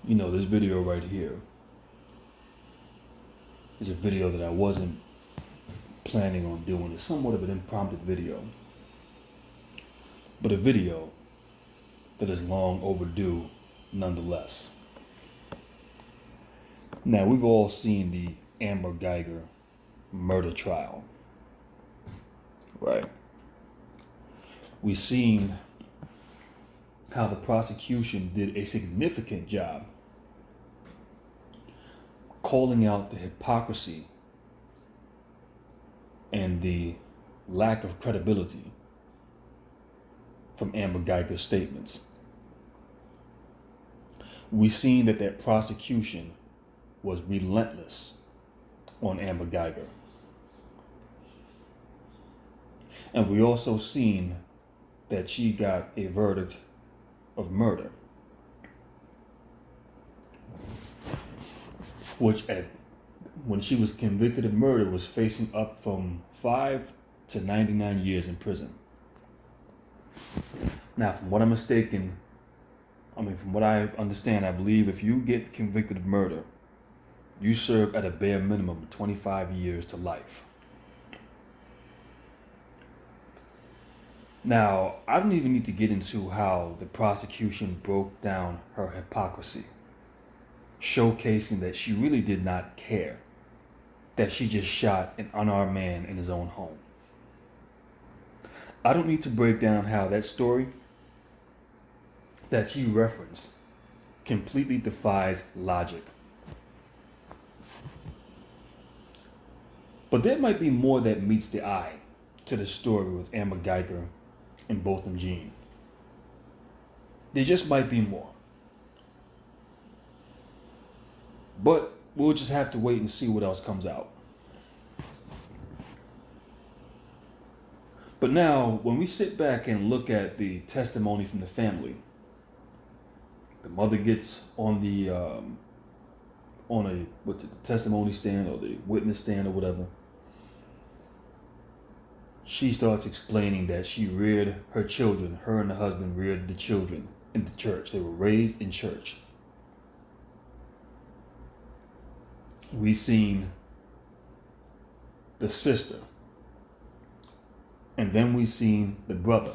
This video right here is a video that I wasn't planning on doing. It's somewhat of an impromptu video, but a video that is long overdue nonetheless. Now, we've all seen the Amber Guyger murder trial, right? We've seen how the prosecution did a significant job calling out the hypocrisy and the lack of credibility from Amber Guyger's statements. We've seen that prosecution was relentless on Amber Guyger. And we also seen that she got a verdict of murder, which when she was convicted of murder was facing up from 5 to 99 years in prison. Now, from what I understand, I believe if you get convicted of murder, you serve at a bare minimum of 25 years to life. Now, I don't even need to get into how the prosecution broke down her hypocrisy, showcasing that she really did not care, that she just shot an unarmed man in his own home. I don't need to break down how that story that she referenced completely defies logic. But there might be more that meets the eye to the story with Amber Guyger and Botham Jean. There just might be more. But we'll just have to wait and see what else comes out. But now, when we sit back and look at the testimony from the family, the mother gets on the testimony stand or the witness stand or whatever. She starts explaining that she reared her children. Her and the husband reared the children in the church. They were raised in church. We seen the sister, and then we seen the brother,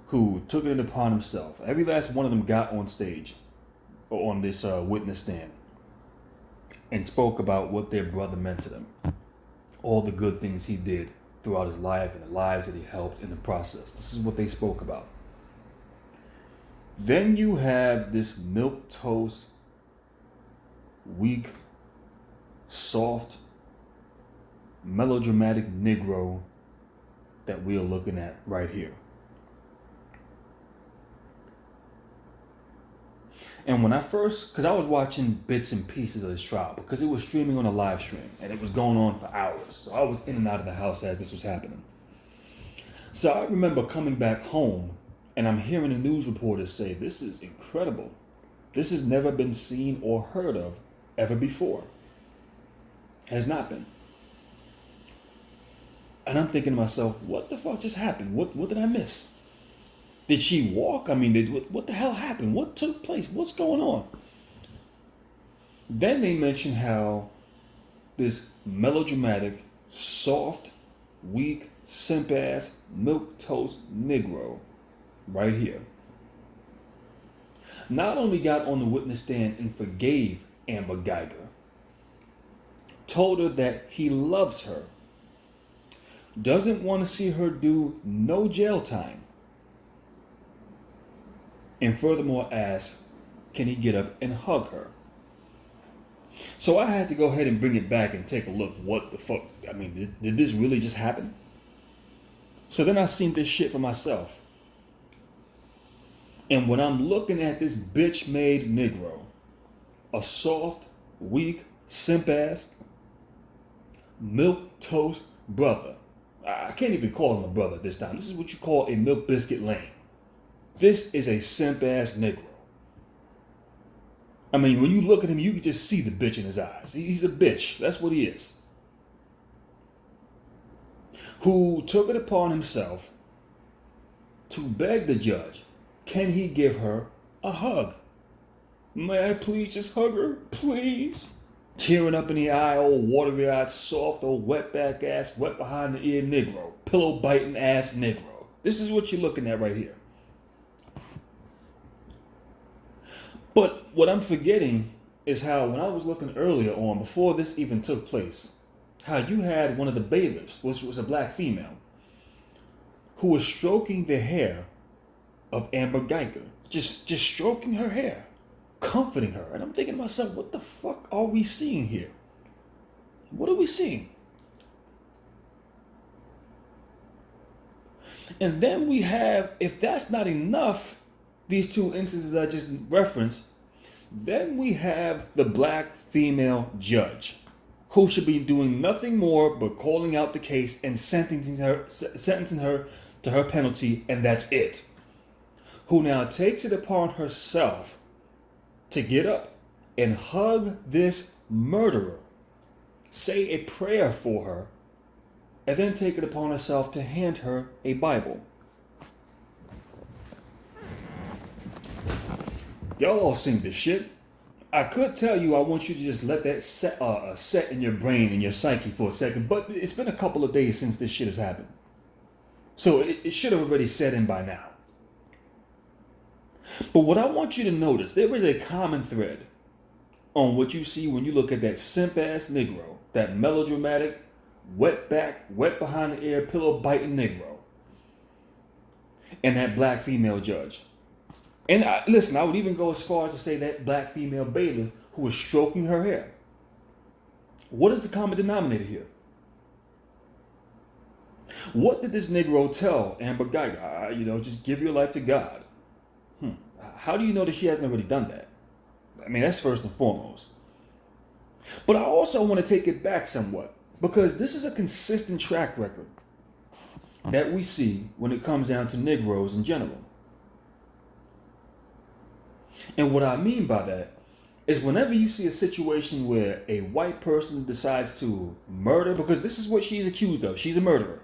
who took it upon himself. Every last one of them got on stage or on this witness stand and spoke about what their brother meant to them, all the good things he did throughout his life and the lives that he helped in the process. This is what they spoke about. Then you have this milquetoast, weak, soft, melodramatic Negro that we are looking at right here. And when because I was watching bits and pieces of this trial because it was streaming on a live stream and it was going on for hours. So I was in and out of the house as this was happening. So I remember coming back home and I'm hearing the news reporters say, this is incredible. This has never been seen or heard of ever before. Has not been. And I'm thinking to myself, what the fuck just happened? What did I miss? Did she walk? What the hell happened? What took place? What's going on? Then they mentioned how this melodramatic, soft, weak, simp-ass, milquetoast Negro right here not only got on the witness stand and forgave Amber Guyger, told her that he loves her, doesn't want to see her do no jail time, and furthermore asked, can he get up and hug her? So I had to go ahead and bring it back and take a look. What the fuck? Did this really just happen? So then I seen this shit for myself. And when I'm looking at this bitch-made Negro, a soft, weak, simp-ass, milquetoast brother. I can't even call him a brother this time. This is what you call a milk biscuit lane. This is a simp-ass Negro. When you look at him, you can just see the bitch in his eyes. He's a bitch. That's what he is. Who took it upon himself to beg the judge, can he give her a hug. May I please just hug her? Please? Tearing up in the eye, old watery eyed, soft, old wetback ass, wet behind the ear Negro. Pillow biting ass Negro. This is what you're looking at right here. But what I'm forgetting is how, when I was looking earlier on, before this even took place, how you had one of the bailiffs, which was a black female, who was stroking the hair of Amber Guyger. Just stroking her hair, comforting her. And I'm thinking to myself, what the fuck are we seeing here? What are we seeing? And then we have, if that's not enough, these two instances I just referenced, then we have the black female judge, who should be doing nothing more but calling out the case and sentencing her to her penalty, and that's it. Who now takes it upon herself to get up and hug this murderer, say a prayer for her, and then take it upon herself to hand her a Bible. Y'all all seen this shit. I could tell you I want you to just let that set in your brain and your psyche for a second, but it's been a couple of days since this shit has happened. So it should have already set in by now. But what I want you to notice, there is a common thread on what you see when you look at that simp-ass Negro, that melodramatic, wet back, wet behind the ear, pillow-biting Negro, and that black female judge. And listen, I would even go as far as to say that black female bailiff who was stroking her hair. What is the common denominator here? What did this Negro tell Amber Guyger? Just give your life to God. How do you know that she hasn't already done that? I mean, that's first and foremost. But I also want to take it back somewhat, because this is a consistent track record that we see when it comes down to Negroes in general. And what I mean by that is whenever you see a situation where a white person decides to murder, because this is what she's accused of. She's a murderer.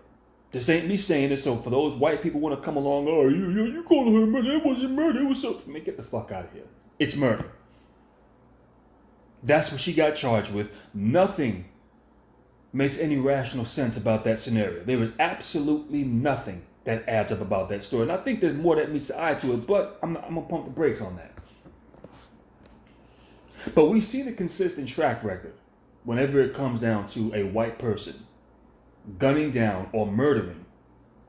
This ain't me saying it, so for those white people want to come along, oh, you calling her murder? It wasn't murder. It was something. Man, get the fuck out of here. It's murder. That's what she got charged with. Nothing makes any rational sense about that scenario. There is absolutely nothing that adds up about that story. And I think there's more that meets the eye to it, but I'm going to pump the brakes on that. But we see the consistent track record whenever it comes down to a white person gunning down or murdering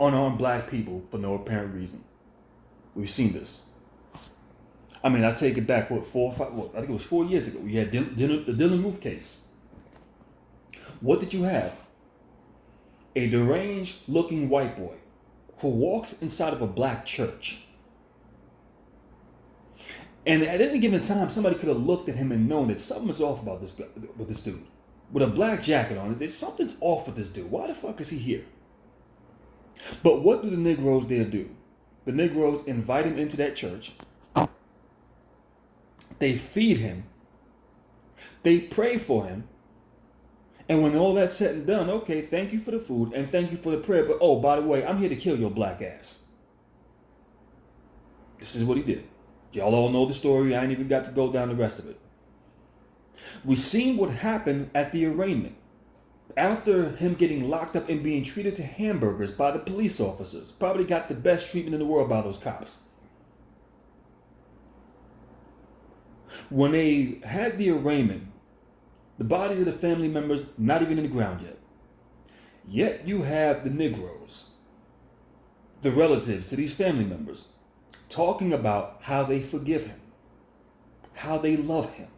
unarmed black people for no apparent reason. We've seen this. I mean, I take it back, I think it was 4 years ago. We had the Dylan Roof case. What did you have? A deranged looking white boy who walks inside of a black church. And at any given time, somebody could have looked at him and known that something was off about this guy, with this dude. With a black jacket on, something's off with this dude. Why the fuck is he here? But what do the Negroes there do? The Negroes invite him into that church. They feed him. They pray for him. And when all that's said and done, okay, thank you for the food and thank you for the prayer. But oh, by the way, I'm here to kill your black ass. This is what he did. Y'all all know the story. I ain't even got to go down the rest of it. We seen what happened at the arraignment. After him getting locked up and being treated to hamburgers by the police officers. Probably got the best treatment in the world by those cops. When they had the arraignment, the bodies of the family members not even in the ground yet. Yet you have the Negroes, the relatives to these family members, talking about how they forgive him, how they love him.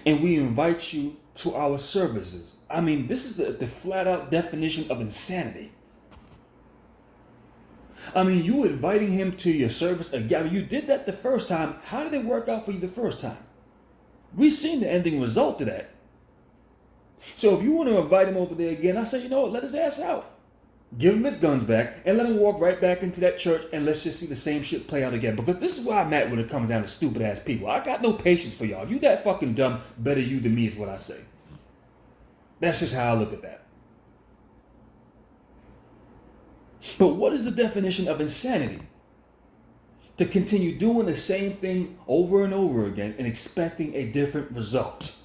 And we invite you to our services. I mean, this is the flat out definition of insanity. I mean, you inviting him to your service again. You did that the first time. How did it work out for you the first time? We've seen the ending result to that. So if you want to invite him over there again, I say, you know what, let his ass out. Give him his guns back and let him walk right back into that church and let's just see the same shit play out again. Because this is where I'm at when it comes down to stupid ass people. I got no patience for y'all. You that fucking dumb, better you than me is what I say. That's just how I look at that. But what is the definition of insanity? to continue doing the same thing over and over again and expecting a different result.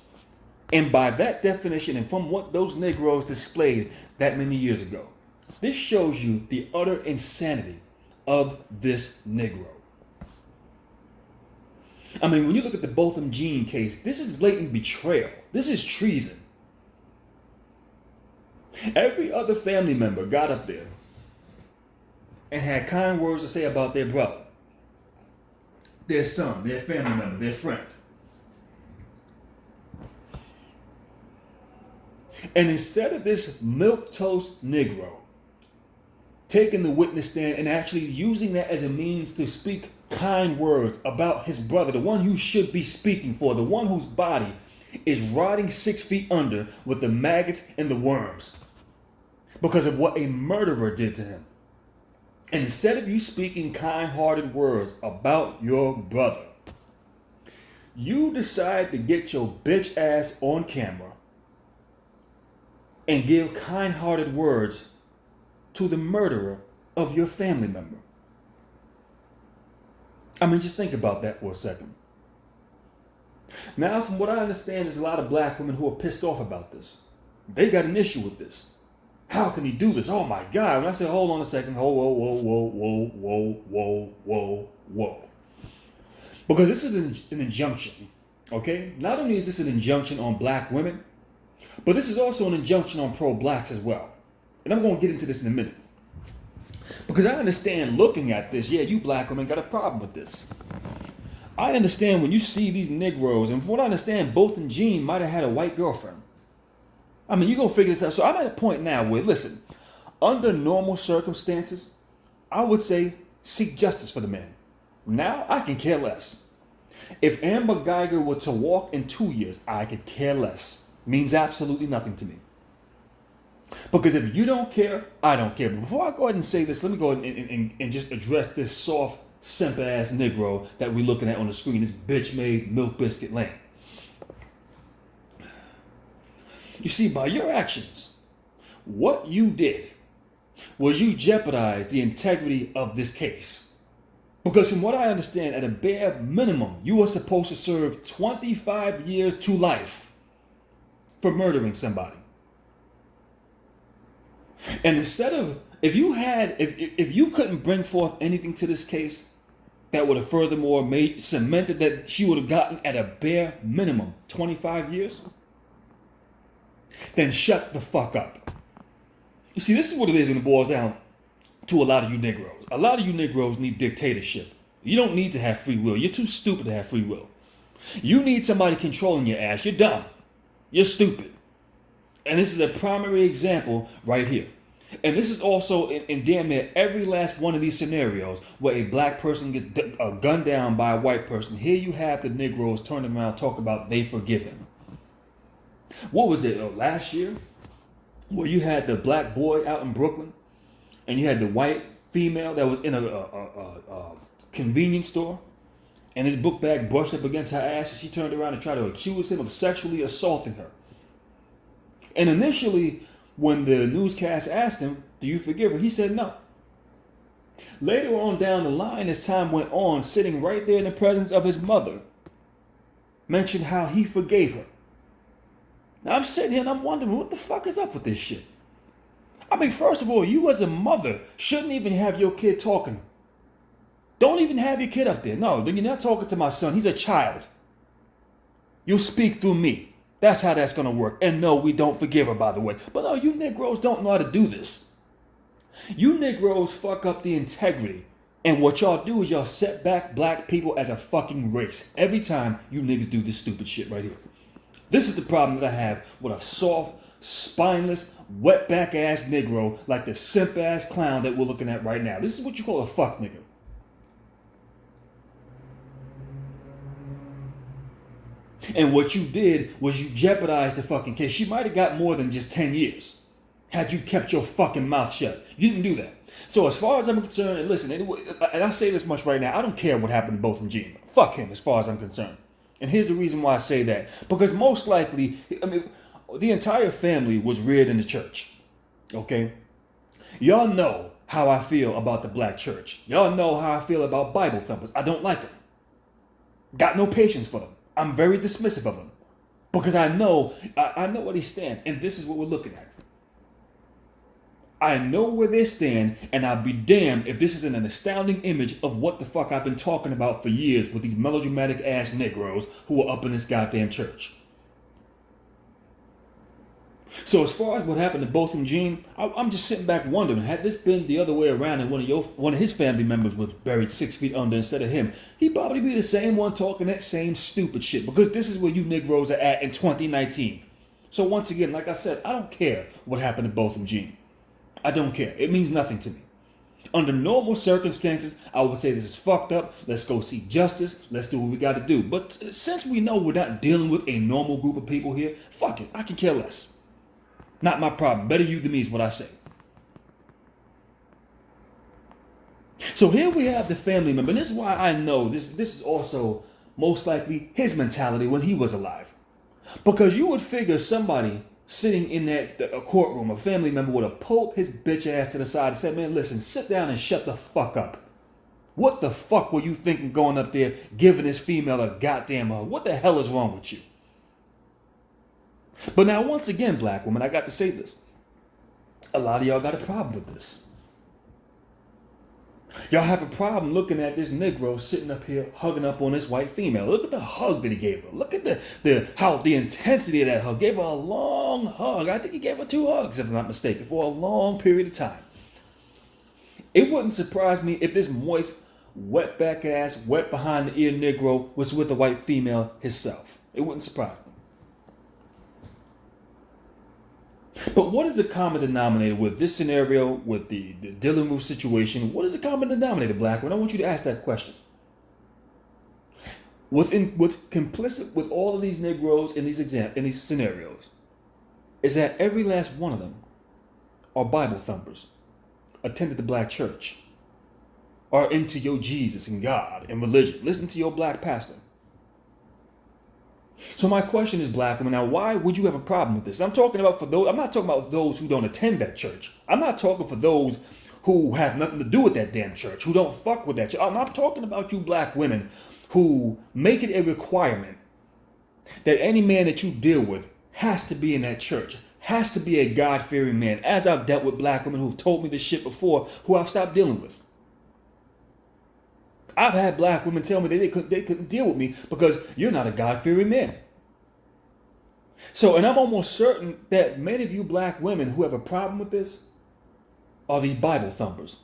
And by that definition, and from what those Negroes displayed that many years ago, this shows you the utter insanity of this Negro. I mean, when you look at the Botham Jean case, this is blatant betrayal. This is treason. Every other family member got up there and had kind words to say about their brother, their son, their family member, their friend. And instead of this milquetoast Negro taking the witness stand and actually using that as a means to speak kind words about his brother, the one who should be speaking for, the one whose body is rotting 6 feet under with the maggots and the worms because of what a murderer did to him. And instead of you speaking kind-hearted words about your brother, you decide to get your bitch ass on camera and give kind-hearted words to the murderer of your family member. I mean, just think about that for a second. Now, from what I understand, there's a lot of black women who are pissed off about this. They got an issue with this. How can he do this? Oh my God. When I say, hold on a second, whoa. Because this is an injunction, okay? Not only is this an injunction on black women, but this is also an injunction on pro-blacks as well. And I'm going to get into this in a minute. Because I understand looking at this, yeah, you black women got a problem with this. I understand when you see these Negroes, and from what I understand, Botham Jean might have had a white girlfriend. I mean, you're going to figure this out. So I'm at a point now where, listen, under normal circumstances, I would say seek justice for the man. Now, I can care less. If Amber Guyger were to walk in 2 years, I could care less. Means absolutely nothing to me. Because if you don't care, I don't care. But before I go ahead and say this, let me go ahead and just address this soft, simp-ass Negro that we're looking at on the screen. This bitch-made milk biscuit land. You see, by your actions, what you did was you jeopardized the integrity of this case. Because from what I understand, at a bare minimum, you are supposed to serve 25 years to life for murdering somebody. And instead of, if you couldn't bring forth anything to this case that would have furthermore cemented that she would have gotten at a bare minimum 25 years, then shut the fuck up. You see, this is what it is when it boils down to a lot of you Negroes. A lot of you Negroes need dictatorship. You don't need to have free will. You're too stupid to have free will. You need somebody controlling your ass. You're dumb. You're stupid. And this is a primary example right here. And this is also in damn near every last one of these scenarios where a black person gets gunned down by a white person. Here you have the Negroes turning around talking about they forgive him. What was it, last year? Where you had the black boy out in Brooklyn and you had the white female that was in a convenience store and his book bag brushed up against her ass and she turned around and tried to accuse him of sexually assaulting her. And initially, when the newscast asked him, do you forgive her? He said no. Later on down the line, as time went on, sitting right there in the presence of his mother, mentioned how he forgave her. Now I'm sitting here and I'm wondering, what the fuck is up with this shit? I mean, first of all, you as a mother shouldn't even have your kid talking. Don't even have your kid up there. No, you're not talking to my son. He's a child. You'll speak through me. That's how that's going to work. And no, we don't forgive her, by the way. But no, you Negroes don't know how to do this. You Negroes fuck up the integrity. And what y'all do is y'all set back black people as a fucking race. Every time you niggas do this stupid shit right here. This is the problem that I have with a soft, spineless, wetback ass Negro like the simp ass clown that we're looking at right now. This is what you call a fuck nigga. And what you did was you jeopardized the fucking case. She might have got more than just 10 years had you kept your fucking mouth shut. You didn't do that. So as far as I'm concerned, and listen, and I say this much right now, I don't care what happened to Botham Jean. Fuck him as far as I'm concerned. And here's the reason why I say that. Because most likely, I mean, the entire family was reared in the church. Okay? Y'all know how I feel about the black church. Y'all know how I feel about Bible thumpers. I don't like them. Got no patience for them. I'm very dismissive of them. Because I know where they stand. And this is what we're looking at. I know where they stand, and I'll be damned if this isn't an astounding image of what the fuck I've been talking about for years with these melodramatic ass Negroes who are up in this goddamn church. So as far as what happened to Botham Jean, I'm just sitting back wondering, had this been the other way around and one of his family members was buried 6 feet under instead of him, he'd probably be the same one talking that same stupid shit, because this is where you Negroes are at in 2019. So once again, like I said, I don't care what happened to Botham Jean. I don't care. It means nothing to me. Under normal circumstances, I would say this is fucked up. Let's go seek justice. Let's do what we got to do. But since we know we're not dealing with a normal group of people here, fuck it. I can care less. Not my problem. Better you than me is what I say. So here we have the family member. And this is why I know this is also most likely his mentality when he was alive. Because you would figure somebody sitting in that courtroom, a family member would have pulled his bitch ass to the side and said, man, listen, sit down and shut the fuck up. What the fuck were you thinking going up there giving this female a goddamn hug? What the hell is wrong with you? But now, once again, black woman, I got to say this. A lot of y'all got a problem with this. Y'all have a problem looking at this Negro sitting up here hugging up on this white female. Look at the hug that he gave her. Look at the intensity of that hug. Gave her a long hug. I think he gave her 2 hugs, if I'm not mistaken, for a long period of time. It wouldn't surprise me if this moist, wet back ass, wet behind the ear Negro was with a white female himself. It wouldn't surprise me. But what is the common denominator with this scenario, with the Dylan Roof situation? What is the common denominator, black one? I want you to ask that question. What's complicit with all of these Negroes in these scenarios is that every last one of them are Bible thumpers, attended the black church, are into your Jesus and God and religion. Listen to your black pastor. So my question is, black woman, now why would you have a problem with this? I'm talking about for those. I'm not talking about those who don't attend that church. I'm not talking for those who have nothing to do with that damn church, who don't fuck with that church. I'm not talking about you black women who make it a requirement that any man that you deal with has to be in that church, has to be a God-fearing man. As I've dealt with black women who've told me this shit before, who I've stopped dealing with. I've had black women tell me that they couldn't deal with me because you're not a God-fearing man. So, and I'm almost certain that many of you black women who have a problem with this are these Bible thumpers.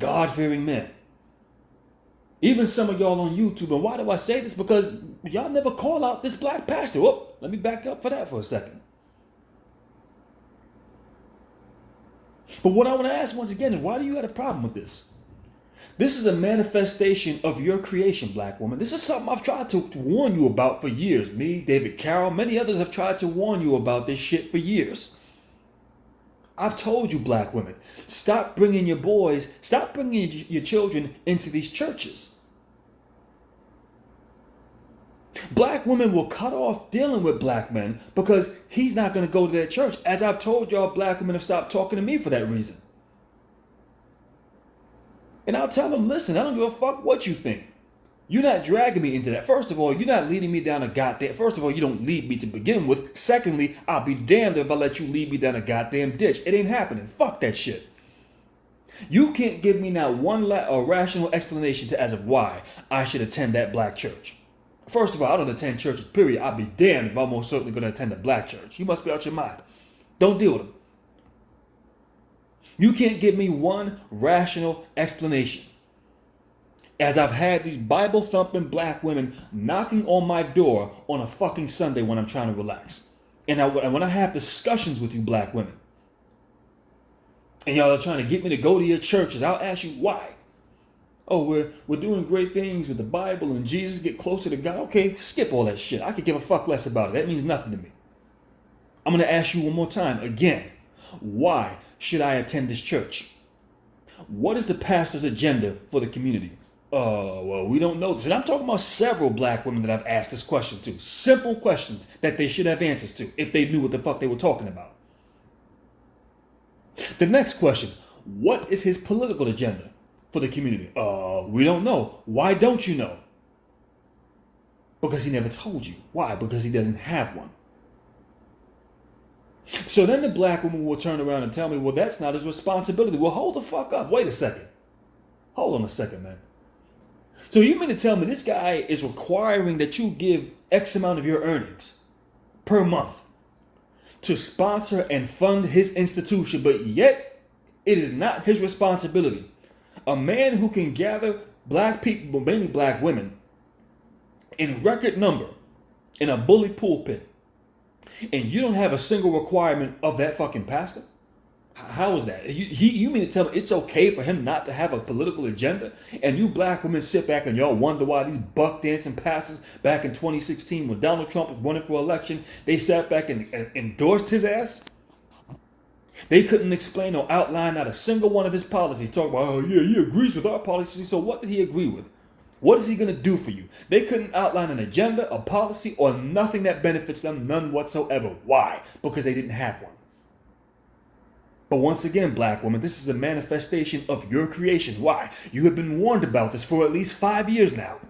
God-fearing men. Even some of y'all on YouTube. And why do I say this? Because y'all never call out this black pastor. Whoop, let me back up for that for a second. But what I want to ask once again is, why do you have a problem with this? This is a manifestation of your creation, black woman. This is something I've tried to warn you about for years. Me, David Carroll, many others have tried to warn you about this shit for years. I've told you, black women, stop bringing your boys, stop bringing your children into these churches. Black women will cut off dealing with black men because he's not going to go to that church. As I've told y'all, black women have stopped talking to me for that reason. And I'll tell them, listen, I don't give a fuck what you think. You're not dragging me into that. First of all, you're not leading me down a goddamn... First of all, you don't lead me to begin with. Secondly, I'll be damned if I let you lead me down a goddamn ditch. It ain't happening. Fuck that shit. You can't give me now one rational explanation as of why I should attend that black church. First of all, I don't attend churches, period. I'll be damned if I'm most certainly going to attend a black church. You must be out your mind. Don't deal with them. You can't give me one rational explanation. As I've had these Bible-thumping black women knocking on my door on a fucking Sunday when I'm trying to relax. And when I have discussions with you black women, and y'all are trying to get me to go to your churches, I'll ask you why. Oh, we're doing great things with the Bible and Jesus, get closer to God. Okay, skip all that shit. I could give a fuck less about it. That means nothing to me. I'm going to ask you one more time, again. Why should I attend this church? What is the pastor's agenda for the community? Well, we don't know this. And I'm talking about several black women that I've asked this question to. Simple questions that they should have answers to if they knew what the fuck they were talking about. The next question, what is his political agenda for the community? We don't know. Why don't you know? Because he never told you. Why? Because he doesn't have one. So then the black woman will turn around and tell me, well, that's not his responsibility. Well, hold the fuck up. Wait a second. Hold on a second, man. So you mean to tell me this guy is requiring that you give X amount of your earnings per month to sponsor and fund his institution, but yet it is not his responsibility? A man who can gather black people, mainly black women, in record number in a bully pulpit, and you don't have a single requirement of that fucking pastor? How is that? You mean to tell me it's okay for him not to have a political agenda? And you black women sit back and y'all wonder why these buck dancing pastors back in 2016 when Donald Trump was running for election, they sat back and endorsed his ass? They couldn't explain or outline not a single one of his policies. Talk about, oh yeah, he agrees with our policies. So what did he agree with? What is he going to do for you? They couldn't outline an agenda, a policy, or nothing that benefits them, none whatsoever. Why? Because they didn't have one. But once again, black woman, this is a manifestation of your creation. Why? You have been warned about this for at least 5 years now.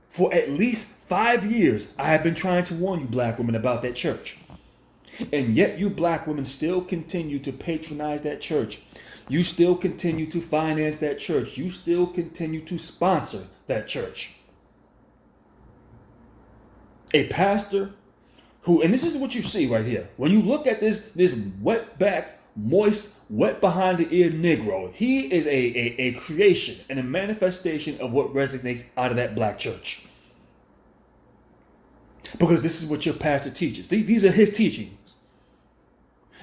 For at least 5 years, I have been trying to warn you, black women, about that church. And yet you black women still continue to patronize that church. You still continue to finance that church. You still continue to sponsor that church. A pastor who, and this is what you see right here. When you look at this wet back, moist, wet behind the ear Negro, he is a creation and a manifestation of what resonates out of that black church. Because this is what your pastor teaches. These are his teachings.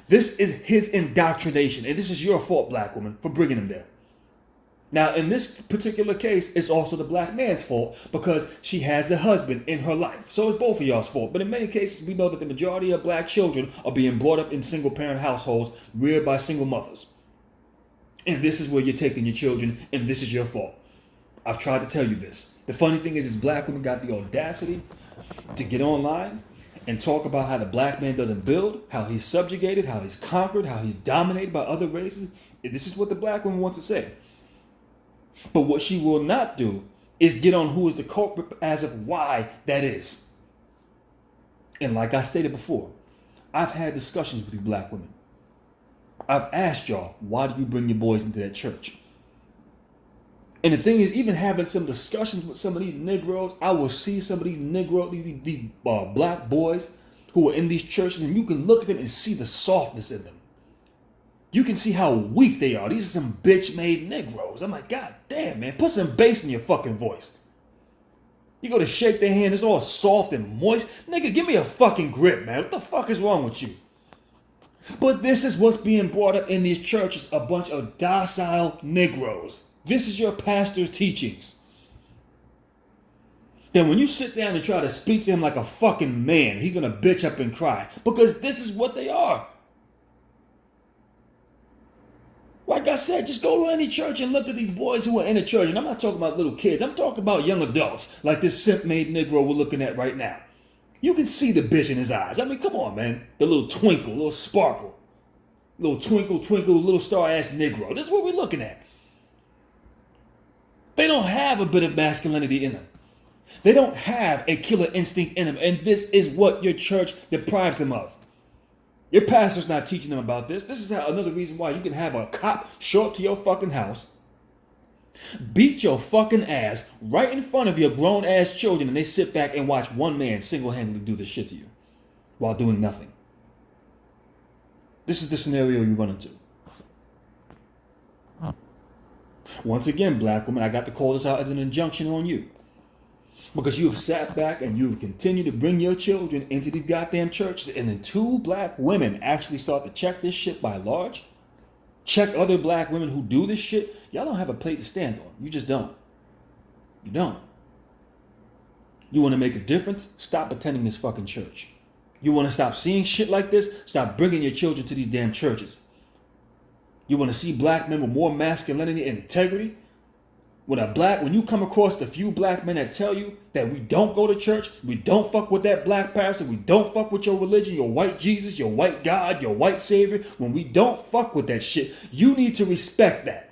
This is his indoctrination. And this is your fault, black woman, for bringing him there. Now, in this particular case, it's also the black man's fault because she has the husband in her life. So it's both of y'all's fault. But in many cases, we know that the majority of black children are being brought up in single-parent households, reared by single mothers. And this is where you're taking your children, and this is your fault. I've tried to tell you this. The funny thing is black women got the audacity to get online and talk about how the black man doesn't build, how he's subjugated, how he's conquered, how he's dominated by other races. This is what the black woman wants to say. But what she will not do is get on who is the culprit as of why that is. And like I stated before, I've had discussions with you black women. I've asked y'all, why do you bring your boys into that church? And the thing is, even having some discussions with some of these Negroes, I will see some of these Negroes, these black boys who are in these churches, and you can look at them and see the softness in them. You can see how weak they are. These are some bitch-made Negroes. I'm like, God damn, man, put some bass in your fucking voice. You go to shake their hand, it's all soft and moist. Nigga, give me a fucking grip, man. What the fuck is wrong with you? But this is what's being brought up in these churches, a bunch of docile Negroes. This is your pastor's teachings. Then when you sit down and try to speak to him like a fucking man, he's going to bitch up and cry. Because this is what they are. Like I said, just go to any church and look at these boys who are in a church. And I'm not talking about little kids. I'm talking about young adults like this simp-made Negro we're looking at right now. You can see the bitch in his eyes. I mean, come on, man. The little twinkle, little sparkle. Little twinkle, twinkle, little star-ass Negro. This is what we're looking at. They don't have a bit of masculinity in them. They don't have a killer instinct in them. And this is what your church deprives them of. Your pastor's not teaching them about this. This is another reason why you can have a cop show up to your fucking house, beat your fucking ass right in front of your grown ass children, and they sit back and watch one man single-handedly do this shit to you while doing nothing. This is the scenario you run into. Once again, black woman, I got to call this out as an injunction on you. Because you have sat back and you have continued to bring your children into these goddamn churches, and then two black women actually start to check this shit by large. Check other black women who do this shit. Y'all don't have a plate to stand on. You just don't. You don't. You want to make a difference? Stop attending this fucking church. You want to stop seeing shit like this? Stop bringing your children to these damn churches. You want to see black men with more masculinity and integrity? When you come across the few black men that tell you that we don't go to church, we don't fuck with that black pastor, we don't fuck with your religion, your white Jesus, your white God, your white savior, when we don't fuck with that shit, you need to respect that.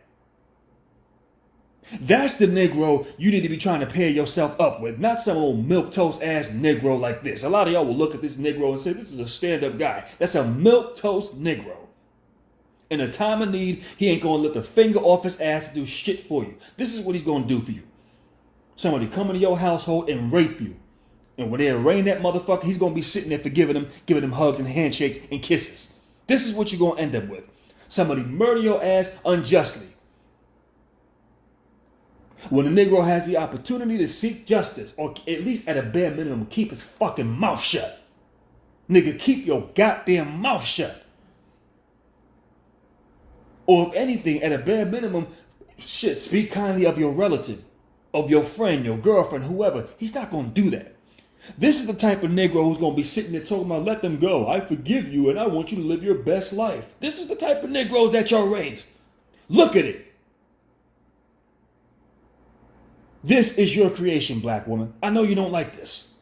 That's the Negro you need to be trying to pair yourself up with, not some old milquetoast ass Negro like this. A lot of y'all will look at this Negro and say, this is a stand-up guy. That's a milquetoast Negro. In a time of need, he ain't gonna lift a finger off his ass to do shit for you. This is what he's gonna do for you. Somebody come into your household and rape you. And when they arraign that motherfucker, he's gonna be sitting there forgiving giving them hugs and handshakes and kisses. This is what you're gonna end up with. Somebody murder your ass unjustly. When a Negro has the opportunity to seek justice, or at least at a bare minimum, keep his fucking mouth shut. Nigga, keep your goddamn mouth shut. Or if anything, at a bare minimum, shit, speak kindly of your relative, of your friend, your girlfriend, whoever. He's not gonna do that. This is the type of Negro who's gonna be sitting there talking about, let them go, I forgive you, and I want you to live your best life. This is the type of Negroes that y'all raised. Look at it. This is your creation, black woman. I know you don't like this.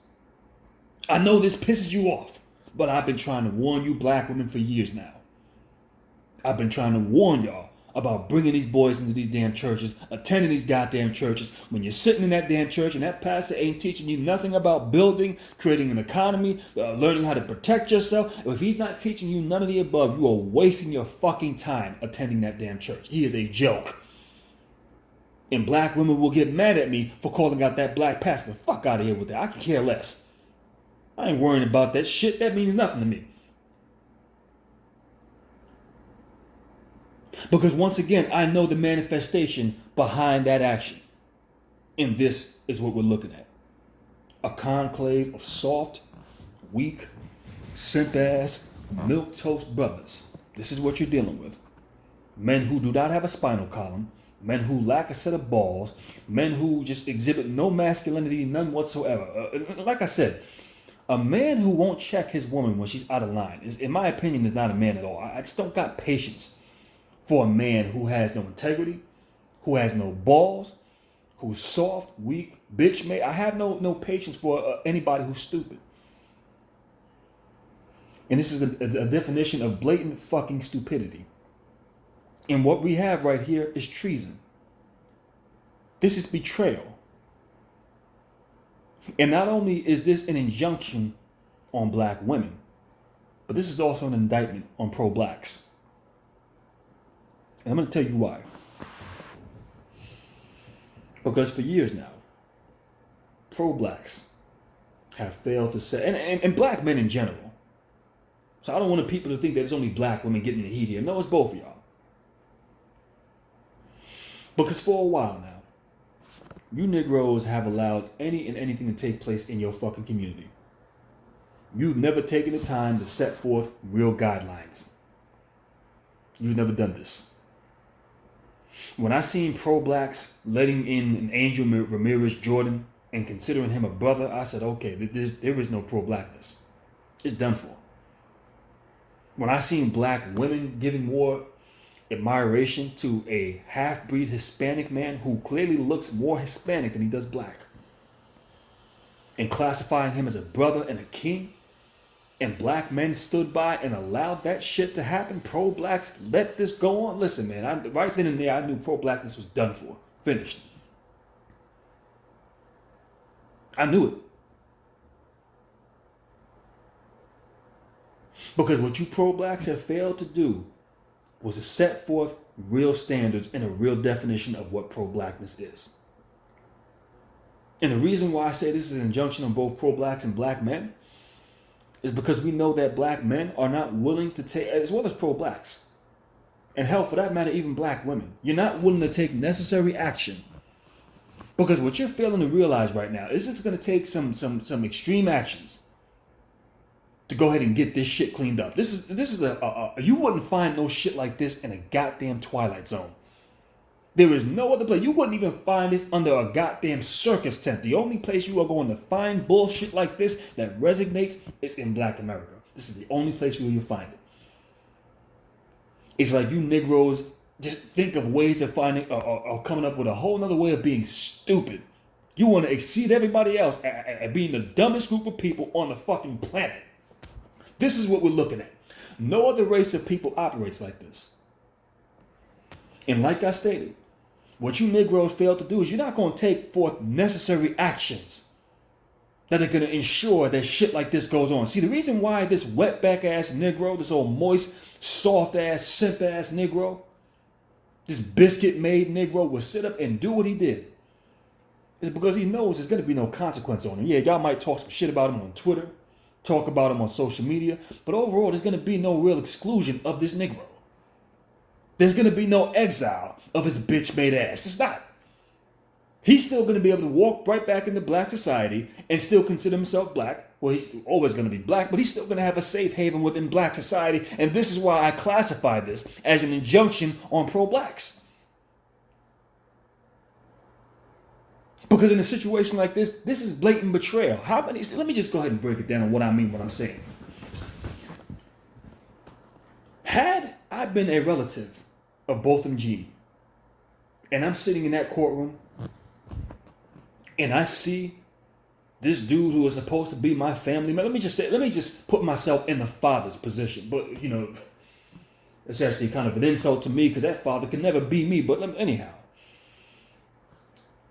I know this pisses you off, but I've been trying to warn you black women for years now. I've been trying to warn y'all about bringing these boys into these damn churches, attending these goddamn churches. When you're sitting in that damn church and that pastor ain't teaching you nothing about building, creating an economy, learning how to protect yourself, if he's not teaching you none of the above, you are wasting your fucking time attending that damn church. He is a joke. And black women will get mad at me for calling out that black pastor. Fuck out of here with that. I could care less. I ain't worrying about that shit. That means nothing to me. Because once again, I know the manifestation behind that action. And this is what we're looking at. A conclave of soft, weak, simp-ass, milquetoast brothers. This is what you're dealing with. Men who do not have a spinal column. Men who lack a set of balls. Men who just exhibit no masculinity, none whatsoever. Like I said, a man who won't check his woman when she's out of line, in my opinion, is not a man at all. I just don't got patience for a man who has no integrity, who has no balls, who's soft, weak, bitch made. I have no patience for anybody who's stupid. And this is a definition of blatant fucking stupidity. And what we have right here is treason. This is betrayal. And not only is this an injunction on black women, but this is also an indictment on pro-blacks. And I'm going to tell you why. Because for years now, pro-blacks have failed to say, and black men in general. So I don't want people to think that it's only black women getting the heat here. No, it's both of y'all. Because for a while now, you Negroes have allowed any and anything to take place in your fucking community. You've never taken the time to set forth real guidelines. You've never done this. When I seen pro-blacks letting in an Angel Ramirez Jordan and considering him a brother, I said, okay, there is no pro-blackness. It's done for. When I seen black women giving more admiration to a half-breed Hispanic man who clearly looks more Hispanic than he does black, and classifying him as a brother and a king, and black men stood by and allowed that shit to happen, pro-blacks let this go on. Listen, man, right then and there, I knew pro-blackness was done for, finished. I knew it. Because what you pro-blacks have failed to do was to set forth real standards and a real definition of what pro-blackness is. And the reason why I say this is an injunction on both pro-blacks and black men is because we know that black men are not willing to take, as well as pro-blacks, and hell, for that matter, even black women, you're not willing to take necessary action. Because what you're failing to realize right now is it's going to take some extreme actions to go ahead and get this shit cleaned up. This is you wouldn't find no shit like this in a goddamn Twilight Zone. There is no other place. You wouldn't even find this under a goddamn circus tent. The only place you are going to find bullshit like this that resonates is in Black America. This is the only place where you'll find it. It's like you Negroes just think of ways of finding or coming up with a whole nother way of being stupid. You want to exceed everybody else at being the dumbest group of people on the fucking planet. This is what we're looking at. No other race of people operates like this. And like I stated, what you Negroes fail to do is you're not going to take forth necessary actions that are going to ensure that shit like this goes on. See, the reason why this wetback ass Negro, this old moist, soft ass, simp ass Negro, this biscuit made Negro will sit up and do what he did is because he knows there's going to be no consequence on him. Yeah, y'all might talk some shit about him on Twitter, talk about him on social media, but overall, there's going to be no real exclusion of this Negro. There's going to be no exile of his bitch made ass. It's not. He's still going to be able to walk right back into black society and still consider himself black. Well, he's always going to be black, but he's still going to have a safe haven within black society. And this is why I classify this as an injunction on pro-blacks. Because in a situation like this is blatant betrayal. How many? Let me just go ahead and break it down on what I mean, what I'm saying. Had I been a relative of Botham Jean, and I'm sitting in that courtroom, and I see this dude who is supposed to be my family member, let me just put myself in the father's position. But, you know, it's actually kind of an insult to me because that father can never be me. But anyhow,